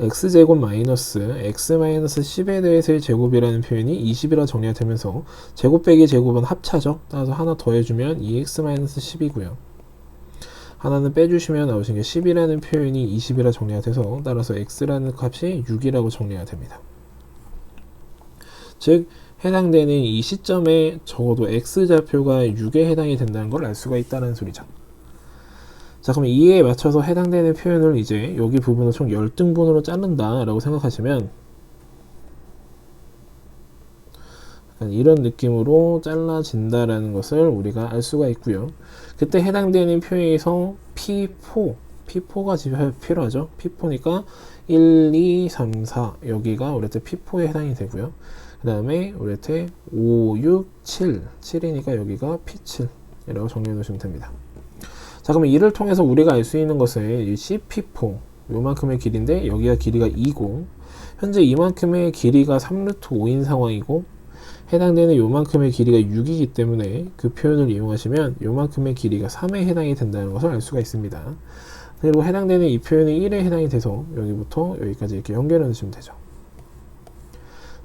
x제곱 마이너스 x-10에 대해서의 제곱이라는 표현이 20이라 정리가 되면서 제곱 빼기 제곱은 합차죠. 따라서 하나 더해주면 2x-10이고요. 하나는 빼주시면 나오신 게 10이라는 표현이 20이라 정리가 돼서 따라서 x라는 값이 6이라고 정리가 됩니다. 즉 해당되는 이 시점에 적어도 x좌표가 6에 해당이 된다는 걸 알 수가 있다는 소리죠. 자, 그럼 이에 맞춰서 해당되는 표현을 이제 여기 부분을 총 10등분으로 자른다 라고 생각하시면 약간 이런 느낌으로 잘라진다라는 것을 우리가 알 수가 있고요. 그때 해당되는 표에서 P4가 필요하죠. P4니까 1, 2, 3, 4 여기가 우리한테 P4에 해당이 되고요. 그 다음에 우리한테 5, 6, 7 7이니까 여기가 P7이라고 정리해 놓으시면 됩니다. 자, 그러면 이를 통해서 우리가 알 수 있는 것은 이 CP4 요만큼의 길이인데 여기가 길이가 2고 현재 이만큼의 길이가 3루트 5인 상황이고 해당되는 요만큼의 길이가 6이기 때문에 그 표현을 이용하시면 요만큼의 길이가 3에 해당이 된다는 것을 알 수가 있습니다. 그리고 해당되는 이 표현이 1에 해당이 돼서 여기부터 여기까지 이렇게 연결해 놓으시면 되죠.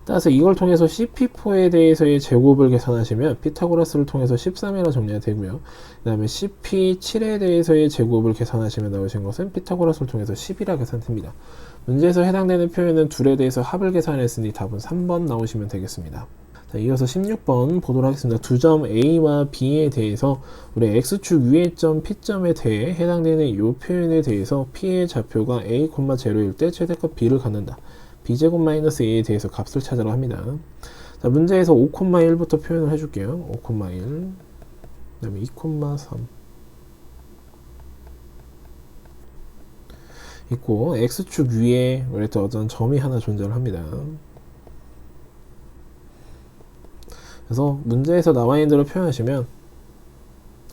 따라서 이걸 통해서 CP4에 대해서의 제곱을 계산하시면 피타고라스를 통해서 13이라 정리가 되고요. 그 다음에 CP7에 대해서의 제곱을 계산하시면 나오신 것은 피타고라스를 통해서 10이라 계산됩니다. 문제에서 해당되는 표현은 둘에 대해서 합을 계산했으니 답은 3번 나오시면 되겠습니다. 자, 이어서 16번 보도록 하겠습니다. 두 점 A와 B에 대해서 우리 X축 위의 점 P점에 대해 해당되는 이 표현에 대해서 P의 좌표가 A, 0일 때 최대값 B를 갖는다. B제곱 마이너스 A에 대해서 값을 찾으라 합니다. 자, 문제에서 5,1부터 표현을 해줄게요. 5,1 그 다음에 2,3 있고 X축 위에 우리 또 어떤 점이 하나 존재를 합니다. 그래서 문제에서 나와 있는 대로 표현하시면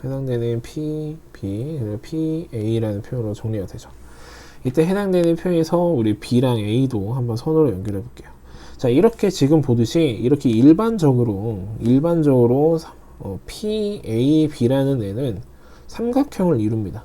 해당되는 P, B, 그리고 P, A라는 표현으로 정리가 되죠. 이때 해당되는 표현에서 우리 B랑 A도 한번 선으로 연결해 볼게요. 자, 이렇게 지금 보듯이 이렇게 일반적으로 P, A, B라는 애는 삼각형을 이룹니다.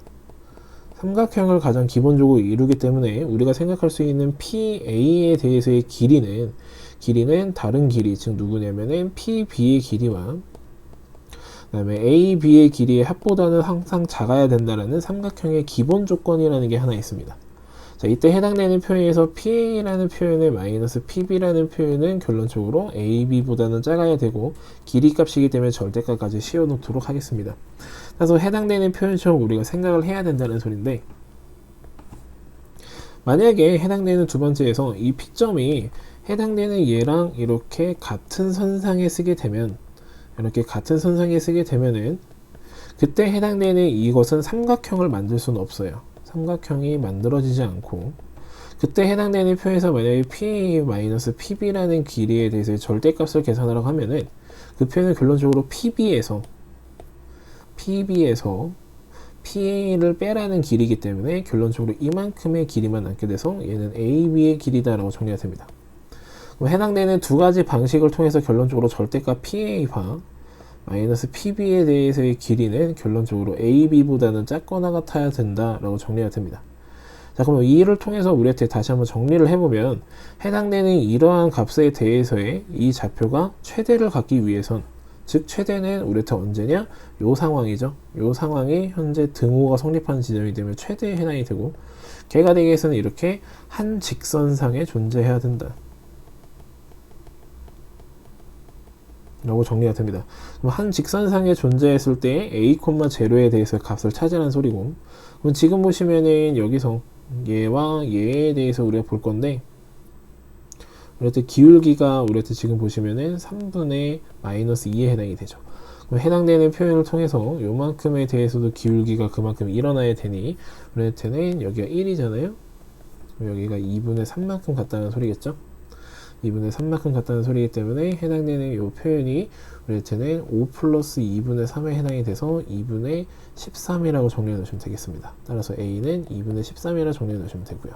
삼각형을 가장 기본적으로 이루기 때문에 우리가 생각할 수 있는 P, A에 대해서의 길이는 다른 길이, 즉 누구냐면은 P, B의 길이와 그 다음에 A, B의 길이의 합보다는 항상 작아야 된다라는 삼각형의 기본 조건이라는 게 하나 있습니다. 자, 이때 해당되는 표현에서 PA라는 표현의 마이너스 PB라는 표현은 결론적으로 AB보다는 작아야 되고 길이 값이기 때문에 절대값까지 씌워놓도록 하겠습니다. 그래서 해당되는 표현처럼 우리가 생각을 해야 된다는 소리인데, 만약에 해당되는 두 번째에서 이 P점이 해당되는 얘랑 이렇게 같은 선상에 쓰게 되면은 그때 해당되는 이것은 삼각형을 만들 수는 없어요. 삼각형이 만들어지지 않고 그때 해당되는 표에서 만약에 PA-PB라는 길이에 대해서 절대값을 계산하라고 하면은 그 표현은 결론적으로 PB에서 PA를 빼라는 길이기 때문에 결론적으로 이만큼의 길이만 남게 돼서 얘는 AB의 길이다라고 정리가 됩니다. 그럼 해당되는 두 가지 방식을 통해서 결론적으로 절대값 PA와 마이너스 PB에 대해서의 길이는 결론적으로 AB보다는 작거나 같아야 된다라고 정리가 됩니다. 자, 그럼 이를 통해서 우리한테 다시 한번 정리를 해보면 해당되는 이러한 값에 대해서의 이 좌표가 최대를 갖기 위해선, 즉 최대는 우리한테 언제냐? 요 상황이죠. 요 상황이 현재 등호가 성립하는 지점이 되면 최대에 해당이 되고, 걔가 되기 위해서는 이렇게 한 직선상에 존재해야 된다 라고 정리가 됩니다. 그럼 한 직선상에 존재했을 때 A,0에 대해서 값을 찾으라는 소리고, 그럼 지금 보시면은 여기서 얘와 얘에 대해서 우리가 볼 건데, 우리한테 기울기가 우리한테 지금 보시면은 3분의 마이너스 2에 해당이 되죠. 그럼 해당되는 표현을 통해서 요만큼에 대해서도 기울기가 그만큼 일어나야 되니 우리한테는 여기가 1이잖아요. 여기가 2분의 3만큼 같다는 소리겠죠. 2분의 3만큼 같다는 소리이기 때문에 해당되는 이 표현이 우리한테는 5 플러스 2분의 3에 해당이 돼서 2분의 13이라고 정리해 놓으시면 되겠습니다. 따라서 A는 2분의 13이라고 정리해 놓으시면 되고요.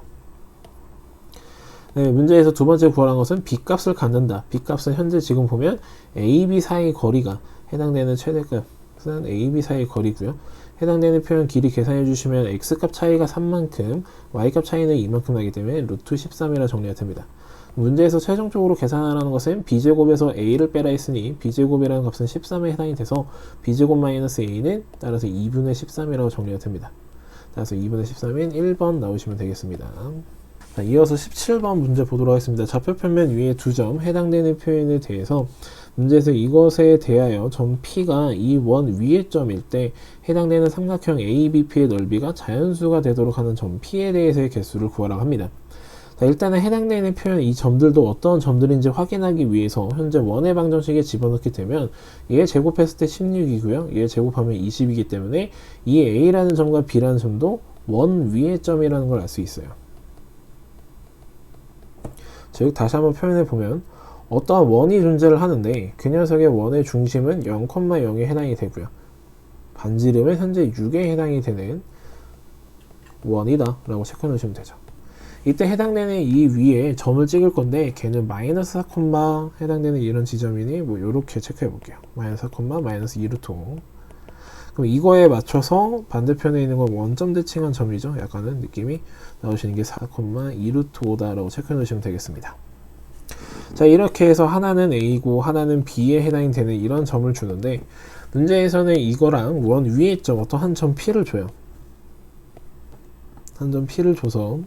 네, 문제에서 두 번째 구하라는 것은 B값을 갖는다. B값은 현재 지금 보면 AB 사이 거리가 해당되는 최대값은 AB 사이 거리고요. 해당되는 표현 길이 계산해 주시면 X값 차이가 3만큼, Y값 차이는 2만큼 나기 때문에 루트 13이라 정리가 됩니다. 문제에서 최종적으로 계산하라는 것은 B제곱에서 A를 빼라 했으니 B제곱이라는 값은 13에 해당이 돼서 B제곱 마이너스 A는 따라서 2분의 13이라고 정리가 됩니다. 따라서 2분의 13인 1번 나오시면 되겠습니다. 자, 이어서 17번 문제 보도록 하겠습니다. 좌표평면 위에 두 점 해당되는 표현에 대해서 문제에서 이것에 대하여 점 P가 이 원 위의 점일 때 해당되는 삼각형 ABP의 넓이가 자연수가 되도록 하는 점 P에 대해서의 개수를 구하라고 합니다. 자, 일단은 해당되는 표현 이 점들도 어떤 점들인지 확인하기 위해서 현재 원의 방정식에 집어넣게 되면 얘 제곱했을 때 16이고요. 얘 제곱하면 20이기 때문에 이 A라는 점과 B라는 점도 원 위의 점이라는 걸 알 수 있어요. 즉 다시 한번 표현해 보면 어떠한 원이 존재를 하는데 그 녀석의 원의 중심은 0,0에 해당이 되고요. 반지름은 현재 6에 해당이 되는 원이다 라고 체크해 놓으시면 되죠. 이때 해당되는 이 위에 점을 찍을 건데 걔는 마이너스 4, 해당되는 이런 지점이니 뭐 요렇게 체크해 볼게요. 마이너스 4, 마이너스 2루트 5. 그럼 이거에 맞춰서 반대편에 있는 건 원점 대칭한 점이죠. 약간은 느낌이 나오시는 게 4, 2루트 5다 라고 체크해 놓으시면 되겠습니다. 자, 이렇게 해서 하나는 A고 하나는 B에 해당이 되는 이런 점을 주는데 문제에서는 이거랑 원 위에 있죠. 어떤 한 점 P를 줘요. 한 점 P를 줘서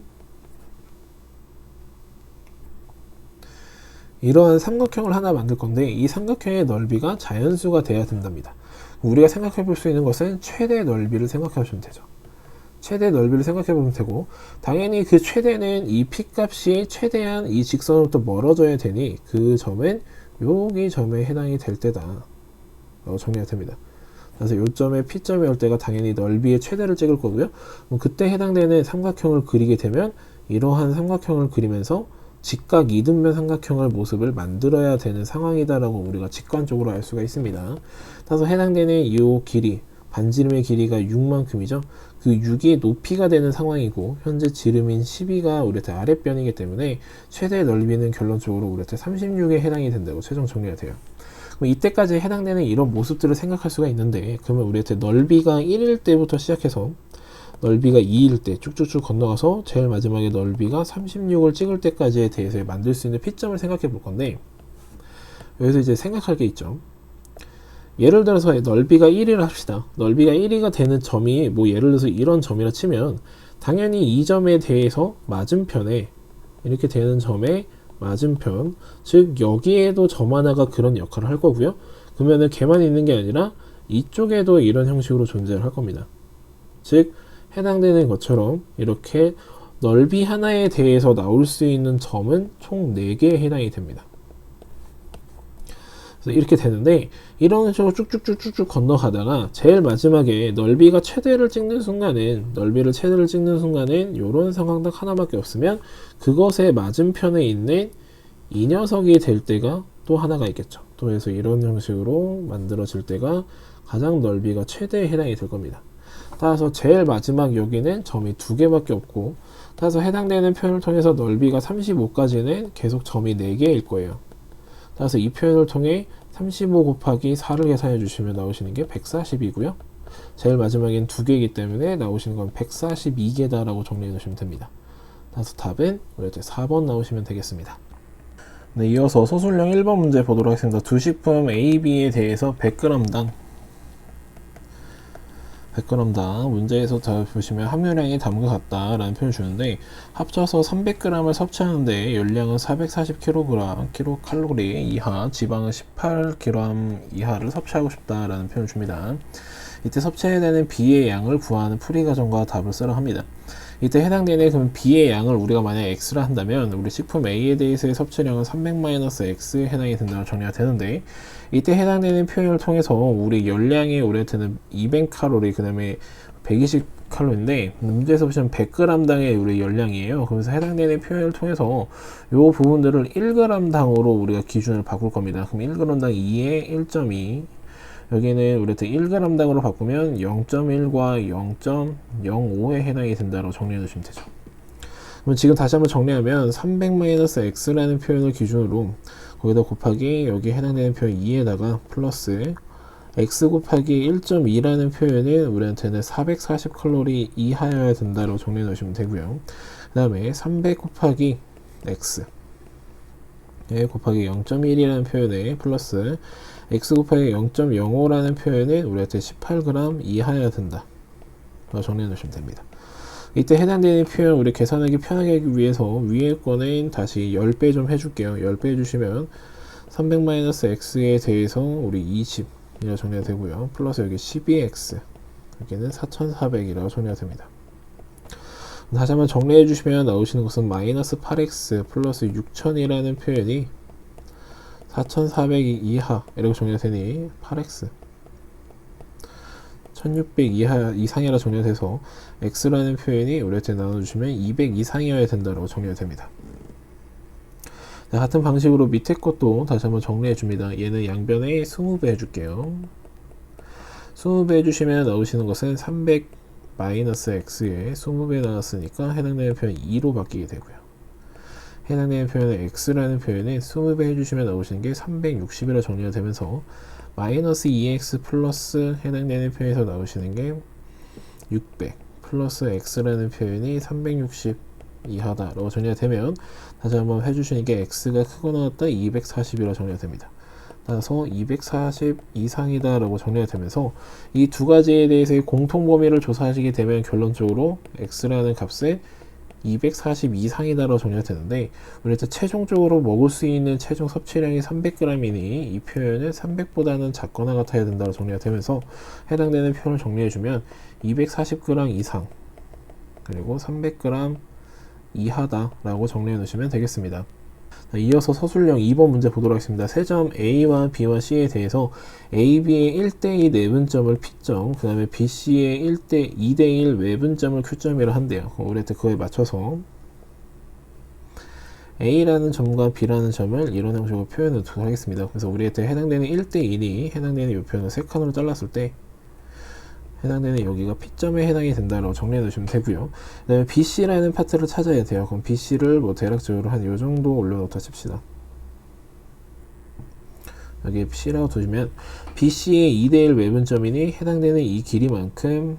이러한 삼각형을 하나 만들 건데 이 삼각형의 넓이가 자연수가 돼야 된답니다. 우리가 생각해 볼 수 있는 것은 최대 넓이를 생각해 보시면 되죠. 최대 넓이를 생각해 보면 되고 당연히 그 최대는 이 P 값이 최대한 이 직선으로부터 멀어져야 되니 그 점은 여기 점에 해당이 될 때다 라고 정리가 됩니다. 그래서 요점에 P점이 올 때가 당연히 넓이의 최대를 찍을 거고요. 그럼 그때 해당되는 삼각형을 그리게 되면 이러한 삼각형을 그리면서 직각 이등변 삼각형을 모습을 만들어야 되는 상황이다라고 우리가 직관적으로 알 수가 있습니다. 따라서 해당되는 이 길이, 반지름의 길이가 6만큼이죠. 그 6이 높이가 되는 상황이고 현재 지름인 12가 우리한테 아랫변이기 때문에 최대 넓이는 결론적으로 우리한테 36에 해당이 된다고 최종 정리가 돼요. 그럼 이때까지 해당되는 이런 모습들을 생각할 수가 있는데 그러면 우리한테 넓이가 1일 때부터 시작해서 넓이가 2일 때 쭉쭉쭉 건너가서 제일 마지막에 넓이가 36을 찍을 때까지에 대해서 만들 수 있는 P점을 생각해 볼 건데 여기서 이제 생각할 게 있죠. 예를 들어서 넓이가 1이라 합시다. 넓이가 1이가 되는 점이 뭐 예를 들어서 이런 점이라 치면 당연히 이 점에 대해서 맞은편에 이렇게 되는 점의 맞은편, 즉 여기에도 점 하나가 그런 역할을 할 거고요. 그러면은 걔만 있는 게 아니라 이쪽에도 이런 형식으로 존재를 할 겁니다. 즉 해당되는 것처럼 이렇게 넓이 하나에 대해서 나올 수 있는 점은 총 4개에 해당이 됩니다. 그래서 이렇게 되는데 이런 식으로 쭉쭉쭉쭉 건너가다가 제일 마지막에 넓이가 최대를 찍는 순간은 이런 상황 딱 하나밖에 없으면 그것의 맞은편에 있는 이 녀석이 될 때가 또 하나가 있겠죠. 또 해서 이런 형식으로 만들어질 때가 가장 넓이가 최대에 해당이 될 겁니다. 따라서 제일 마지막 여기는 점이 2개밖에 없고 따라서 해당되는 표현을 통해서 넓이가 35까지는 계속 점이 4개일 거예요. 따라서 이 표현을 통해 35 곱하기 4를 계산해 주시면 나오시는 게 140이고요. 제일 마지막엔 2개이기 때문에 나오시는 건 142개다 라고 정리해 주시면 됩니다. 따라서 답은 우리 4번 나오시면 되겠습니다. 네, 이어서 소술형 1번 문제 보도록 하겠습니다. 두 식품 A, B에 대해서 100g당 문제에서 보시면 함유량이 다음과 같다 라는 표현을 주는데 합쳐서 300g을 섭취하는데 열량은 440kg, 킬로칼로리 이하, 지방은 18g 이하를 섭취하고 싶다 라는 표현을 줍니다. 이때 섭취해야 되는 B의 양을 구하는 풀이 과정과 답을 쓰라 합니다. 이때 해당되는 그럼 B의 양을 우리가 만약 X라 한다면 우리 식품 A에 대해서의 섭취량은 300-X에 해당이 된다고 정리가 되는데 이때 해당되는 표현을 통해서 우리 열량이 우리한테는 200칼로리 그 다음에 120칼로리인데 문제에서 보시면 100g당의 우리 열량이에요. 그래서 해당되는 표현을 통해서 이 부분들을 1g당으로 우리가 기준을 바꿀 겁니다. 그럼 1g당 2에 1.2 여기는 우리한테 1g당으로 바꾸면 0.1과 0.05에 해당이 된다고 정리해 주시면 되죠. 그럼 지금 다시 한번 정리하면 300-x라는 표현을 기준으로 거기다 곱하기 여기 해당되는 표현 2에다가 플러스 x 곱하기 1.2라는 표현은 우리한테는 440칼로리 이하여야 된다고 정리해 놓으시면 되고요. 그 다음에 300 곱하기 x 곱하기 0.1이라는 표현에 플러스 x 곱하기 0.05라는 표현은 우리한테 18g 이하여야 된다 정리해 놓으시면 됩니다. 이때 해당되는 표현 우리 계산하기 편하게 하기 위해서 위에 거는 다시 10배 좀 해줄게요. 10배 해주시면 300-x에 대해서 우리 20이라고 정리가 되고요. 플러스 여기 12x 여기는 4400이라고 정리가 됩니다. 다시 한번 정리해 주시면 나오시는 것은 마이너스 8x 플러스 6000이라는 표현이 4400 이하 이렇게 정리가 되니 8x 1600 이상이라 정리가 돼서 x라는 표현이 우리한테 나눠주시면 200 이상이어야 된다고 정리가 됩니다. 같은 방식으로 밑에 것도 다시 한번 정리해 줍니다. 얘는 양변에 20배 해줄게요. 20배 해주시면 나오시는 것은 300 마이너스 x에 20배 나왔으니까 해당되는 표현 2로 바뀌게 되고요. 해당되는 표현의 x라는 표현은 20배 해주시면 나오시는 게 360이라 정리가 되면서 마이너스 2x 플러스 해당되는 표현에서 나오시는 게 600 플러스 x라는 표현이 360 이하다 라고 정리가 되면 다시 한번 해주시는 게 x가 크고 나왔다 240이라 정리가 됩니다. 따라서 240 이상이다 라고 정리가 되면서 이 두 가지에 대해서의 공통 범위를 조사하시게 되면 결론적으로 x라는 값에 240 이상이다 라고 정리가 되는데 우리 최종적으로 먹을 수 있는 최종 섭취량이 300g이니 이 표현은 300보다는 작거나 같아야 된다고 정리가 되면서 해당되는 표현을 정리해주면 240g 이상 그리고 300g 이하다 라고 정리해 놓으시면 되겠습니다. 이어서 서술형 2번 문제 보도록 하겠습니다. 세 점 A와 B와 C에 대해서 A, B의 1대2 내분점을 P점, 그 다음에 B, C의 2대1 외분점을 Q점이라 한대요. 우리한테 그거에 맞춰서 A라는 점과 B라는 점을 이런 형식으로 표현해 두도록 하겠습니다. 그래서 우리한테 해당되는 1대1이 해당되는 이 표현을 세 칸으로 잘랐을 때 해당되는 여기가 P점에 해당이 된다라고 정리해 놓으시면 되고요. 그 다음에 BC라는 파트를 찾아야 돼요. 그럼 BC를 뭐 대략적으로 한 요 정도 올려놓다 칩시다. 여기 C라고 두시면 BC의 2대1 외분점이니 해당되는 이 길이만큼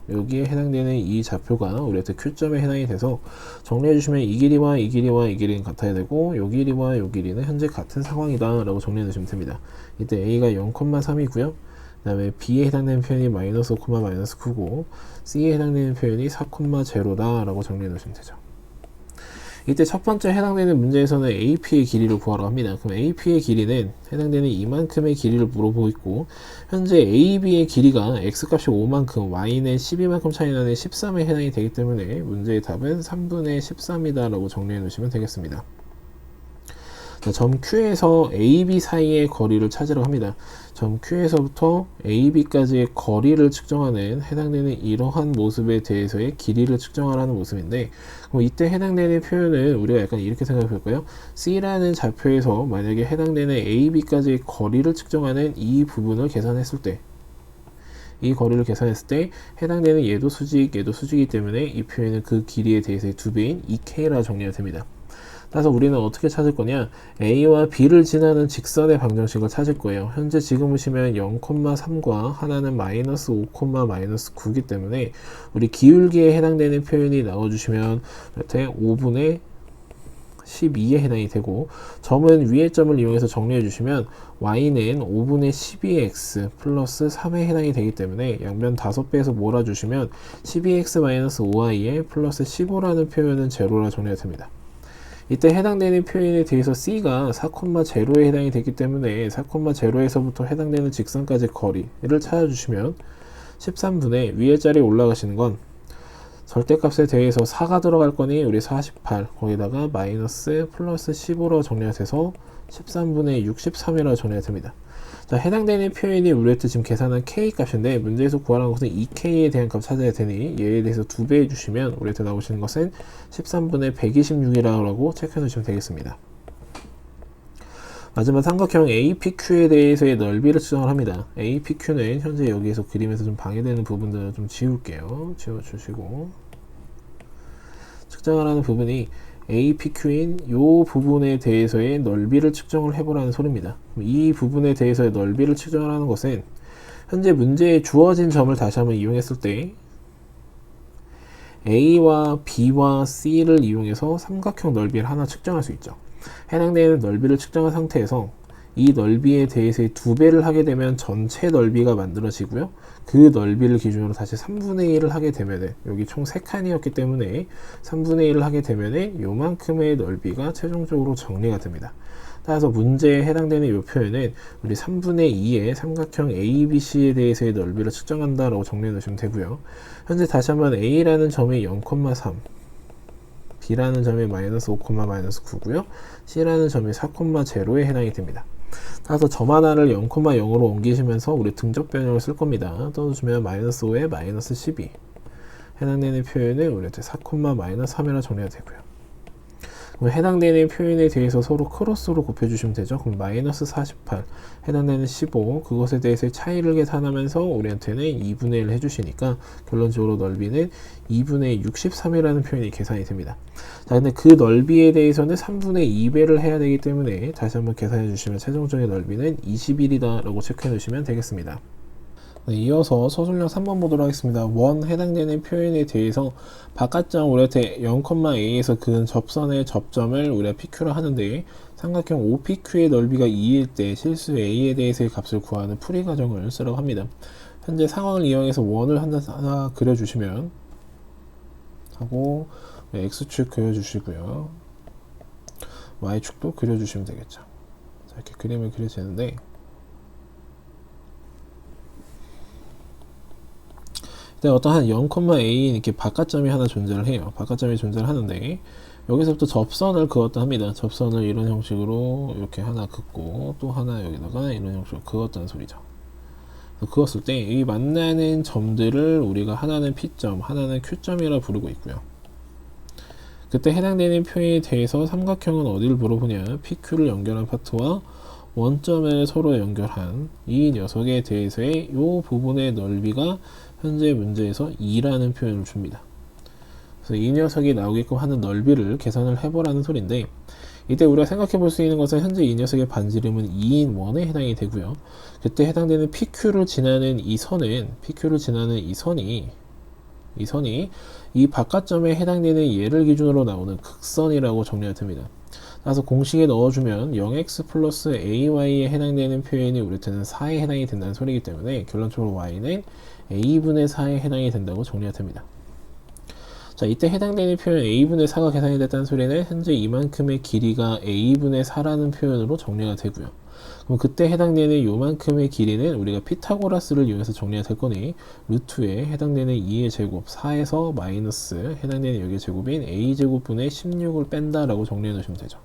여기에 해당되는 이 좌표가 우리한테 Q점에 해당이 돼서 정리해 주시면 이 길이와 이 길이와 이 길이는 같아야 되고 이 길이와 이 길이는 현재 같은 상황이다 라고 정리해 주시면 됩니다. 이때 A가 0,3이고요. 그 다음에 B에 해당되는 표현이 마이너스 5, 마이너스 9고 C에 해당되는 표현이 4,0다 라고 정리해 놓으시면 되죠. 이때 첫 번째 해당되는 문제에서는 AP의 길이를 구하라고 합니다. 그럼 AP의 길이는 해당되는 이만큼의 길이를 물어보고 있고 현재 AB의 길이가 X값이 5만큼 Y는 12만큼 차이 나는 13에 해당이 되기 때문에 문제의 답은 3분의 13이다 라고 정리해 놓으시면 되겠습니다. 점 Q에서 AB 사이의 거리를 찾으라고 합니다. 점 Q에서부터 AB까지의 거리를 측정하는 해당되는 이러한 모습에 대해서의 길이를 측정하라는 모습인데 그럼 이때 해당되는 표현은 우리가 약간 이렇게 생각해 볼까요? C라는 좌표에서 만약에 해당되는 AB까지의 거리를 측정하는 이 부분을 계산했을 때 이 거리를 계산했을 때 해당되는 얘도 수직이기 때문에 이 표현은 그 길이에 대해서의 2배인 2K라 정리가 됩니다. 따라서 우리는 어떻게 찾을 거냐 A와 B를 지나는 직선의 방정식을 찾을 거예요. 현재 지금 보시면 0,3과 하나는 마이너스 5, 마이너스 9이기 때문에 우리 기울기에 해당되는 표현이 나와주시면 이렇게 5분의 12에 해당이 되고 점은 위의 점을 이용해서 정리해 주시면 y는 5분의 12x 플러스 3에 해당이 되기 때문에 양변 5배에서 몰아주시면 12x 마이너스 5y에 플러스 15라는 표현은 제로라 정리가 됩니다. 이때 해당되는 표현에 대해서 C가 4,0에 해당이 되기 때문에 4,0에서부터 해당되는 직선까지 거리를 찾아주시면 13분의 위에 자리에 올라가시는 건 절대값에 대해서 4가 들어갈 거니 우리 48 거기다가 마이너스 플러스 15로 정리가 돼서 13분의 63이라고 정리가 됩니다. 자, 해당되는 표현이 우리한테 지금 계산한 K 값인데 문제에서 구하라는 것은 2K에 대한 값 찾아야 되니 얘에 대해서 2배 해주시면 우리한테 나오시는 것은 13분의 126이라고 체크해 주시면 되겠습니다. 마지막 삼각형 APQ에 대해서의 넓이를 측정을 합니다. APQ는 현재 여기에서 그림에서 좀 방해되는 부분들을 좀 지울게요. 지워주시고 측정을 하는 부분이 APQ인 이 부분에 대해서의 넓이를 측정을 해보라는 소리입니다. 이 부분에 대해서의 넓이를 측정을 하는 것은 현재 문제에 주어진 점을 다시 한번 이용했을 때 A와 B와 C를 이용해서 삼각형 넓이를 하나 측정할 수 있죠. 해당되는 넓이를 측정한 상태에서 이 넓이에 대해서의 2배를 하게 되면 전체 넓이가 만들어지고요. 그 넓이를 기준으로 다시 3분의 1을 하게 되면은 여기 총 3칸이었기 때문에 3분의 1을 하게 되면은 요만큼의 넓이가 최종적으로 정리가 됩니다. 따라서 문제에 해당되는 이 표현은 우리 3분의 2의 삼각형 ABC에 대해서의 넓이를 측정한다 라고 정리해 놓으시면 되고요. 현재 다시 한번 A라는 점이 0,3 B라는 점이 마이너스 5, 마이너스 9고요. C라는 점이 4,0에 해당이 됩니다. 따라서 점 하나를 0,0으로 옮기시면서 우리 등적 변형을 쓸 겁니다. 떠주시면 마이너스 5에 마이너스 12 해당되는 표현은 우리한테 4, 마이너스 3이라 정리가 되고요. 그럼 해당되는 표현에 대해서 서로 크로스로 곱해주시면 되죠. 그럼 마이너스 48 해당되는 15 그것에 대해서 차이를 계산하면서 우리한테는 2분의 1 해주시니까 결론적으로 넓이는 2분의 63이라는 표현이 계산이 됩니다. 자, 근데 그 넓이에 대해서는 3분의 2배를 해야 되기 때문에 다시 한번 계산해 주시면 최종적인 넓이는 21이다 라고 체크해 놓으시면 되겠습니다. 네, 이어서 서술형 3번 보도록 하겠습니다. 원 해당되는 표현에 대해서 바깥점 우리한테 0,a에서 그은 접선의 접점을 우리가 PQ로 하는데 삼각형 OPQ의 넓이가 2일 때 실수 a에 대해서의 값을 구하는 풀이 과정을 쓰라고 합니다. 현재 상황을 이용해서 원을 하나 그려주시면 하고 x축 그려주시고요. y축도 그려주시면 되겠죠. 자, 이렇게 그림을 그려지는데 어떠한 0,a 이렇게 바깥점이 하나 존재를 해요. 바깥점이 존재를 하는데 여기서부터 접선을 그었다 합니다. 접선을 이런 형식으로 이렇게 하나 긋고 또 하나 여기다가 이런 형식으로 그었다는 소리죠. 그었을 때 이 만나는 점들을 우리가 하나는 P점, 하나는 Q점이라 부르고 있고요. 그때 해당되는 표현에 대해서 삼각형은 어디를 물어보냐, PQ를 연결한 파트와 원점을 서로 연결한 이 녀석에 대해서의 이 부분의 넓이가 현재 문제에서 2라는 표현을 줍니다. 그래서 이 녀석이 나오게끔 하는 넓이를 계산을 해보라는 소리인데, 이때 우리가 생각해 볼 수 있는 것은 현재 이 녀석의 반지름은 2인 원에 해당이 되고요. 그때 해당되는 PQ를 지나는 이 선은, PQ를 지나는 이 선이 이 바깥점에 해당되는 얘를 기준으로 나오는 극선이라고 정리가 됩니다. 따라서 공식에 넣어주면 0x 플러스 ay에 해당되는 표현이 우리한테는 4에 해당이 된다는 소리이기 때문에 결론적으로 y는 a분의 4에 해당이 된다고 정리가 됩니다. 자, 이때 해당되는 표현 a분의 4가 계산이 됐다는 소리는 현재 이만큼의 길이가 a분의 4라는 표현으로 정리가 되고요. 그럼 그때 해당되는 요만큼의 길이는 우리가 피타고라스를 이용해서 정리가 될 거니 루트에 해당되는 2의 제곱 4에서 마이너스 해당되는 여기의 제곱인 a제곱분의 16을 뺀다라고 정리해 놓으시면 되죠.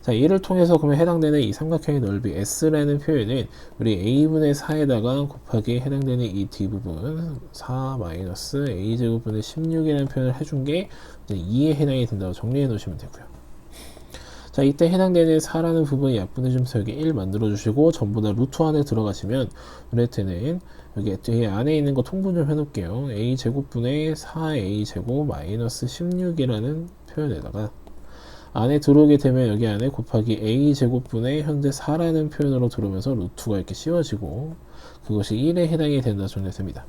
자, 이를 통해서 그러면 해당되는 이 삼각형의 넓이 S라는 표현은 우리 a분의 4에다가 곱하기 해당되는 이 뒷부분 4 마이너스 a제곱분의 16이라는 표현을 해준 게 2에 해당이 된다고 정리해 놓으시면 되고요. 자, 이때 해당되는 4라는 부분이 약분해주면서 여기 1 만들어 주시고 전부 다 루트 안에 들어가시면 우리한테는 여기 안에 있는 거 통분 좀 해놓을게요. a제곱분의 4a제곱 마이너스 16이라는 표현에다가 안에 들어오게 되면 여기 안에 곱하기 a제곱분의 현재 4라는 표현으로 들어오면서 루트가 이렇게 씌워지고 그것이 1에 해당이 된다 정리됩니다.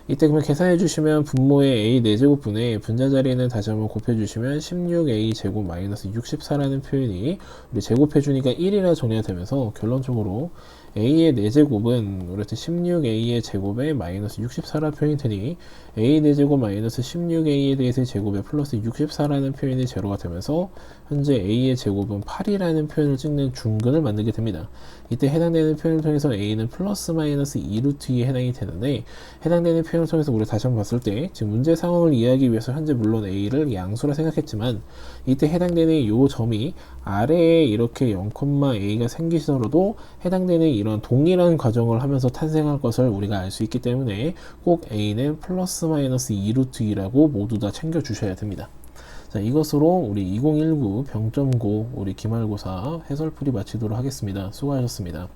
이때 그러면 계산해 주시면 분모의 a 4제곱분의 분자 자리는 다시 한번 곱해 주시면 16a 제곱 마이너스 64라는 표현이 우리 제곱해 주니까 1이라 정리가 되면서 결론적으로 a의 4제곱은 우리한테 16a의 제곱에 마이너스 64라 표현이 되니 a 4제곱 마이너스 16a에 대해서 제곱에 플러스 64라는 표현이 제로가 되면서 현재 a의 제곱은 8이라는 표현을 찍는 중근을 만들게 됩니다. 이때 해당되는 표현을 통해서 a는 플러스 마이너스 2루트 2에 해당이 되는데 해당되는 표현을 통해서 우리 다시 한번 봤을 때 지금 문제 상황을 이해하기 위해서 현재 물론 a를 양수라 생각했지만 이때 해당되는 이 점이 아래에 이렇게 0,a가 생기더라도 해당되는 이런 동일한 과정을 하면서 탄생할 것을 우리가 알 수 있기 때문에 꼭 a는 플러스 마이너스 2루트 2라고 모두 다 챙겨 주셔야 됩니다. 자, 이것으로 우리 2019 병점고 우리 기말고사 해설풀이 마치도록 하겠습니다. 수고하셨습니다.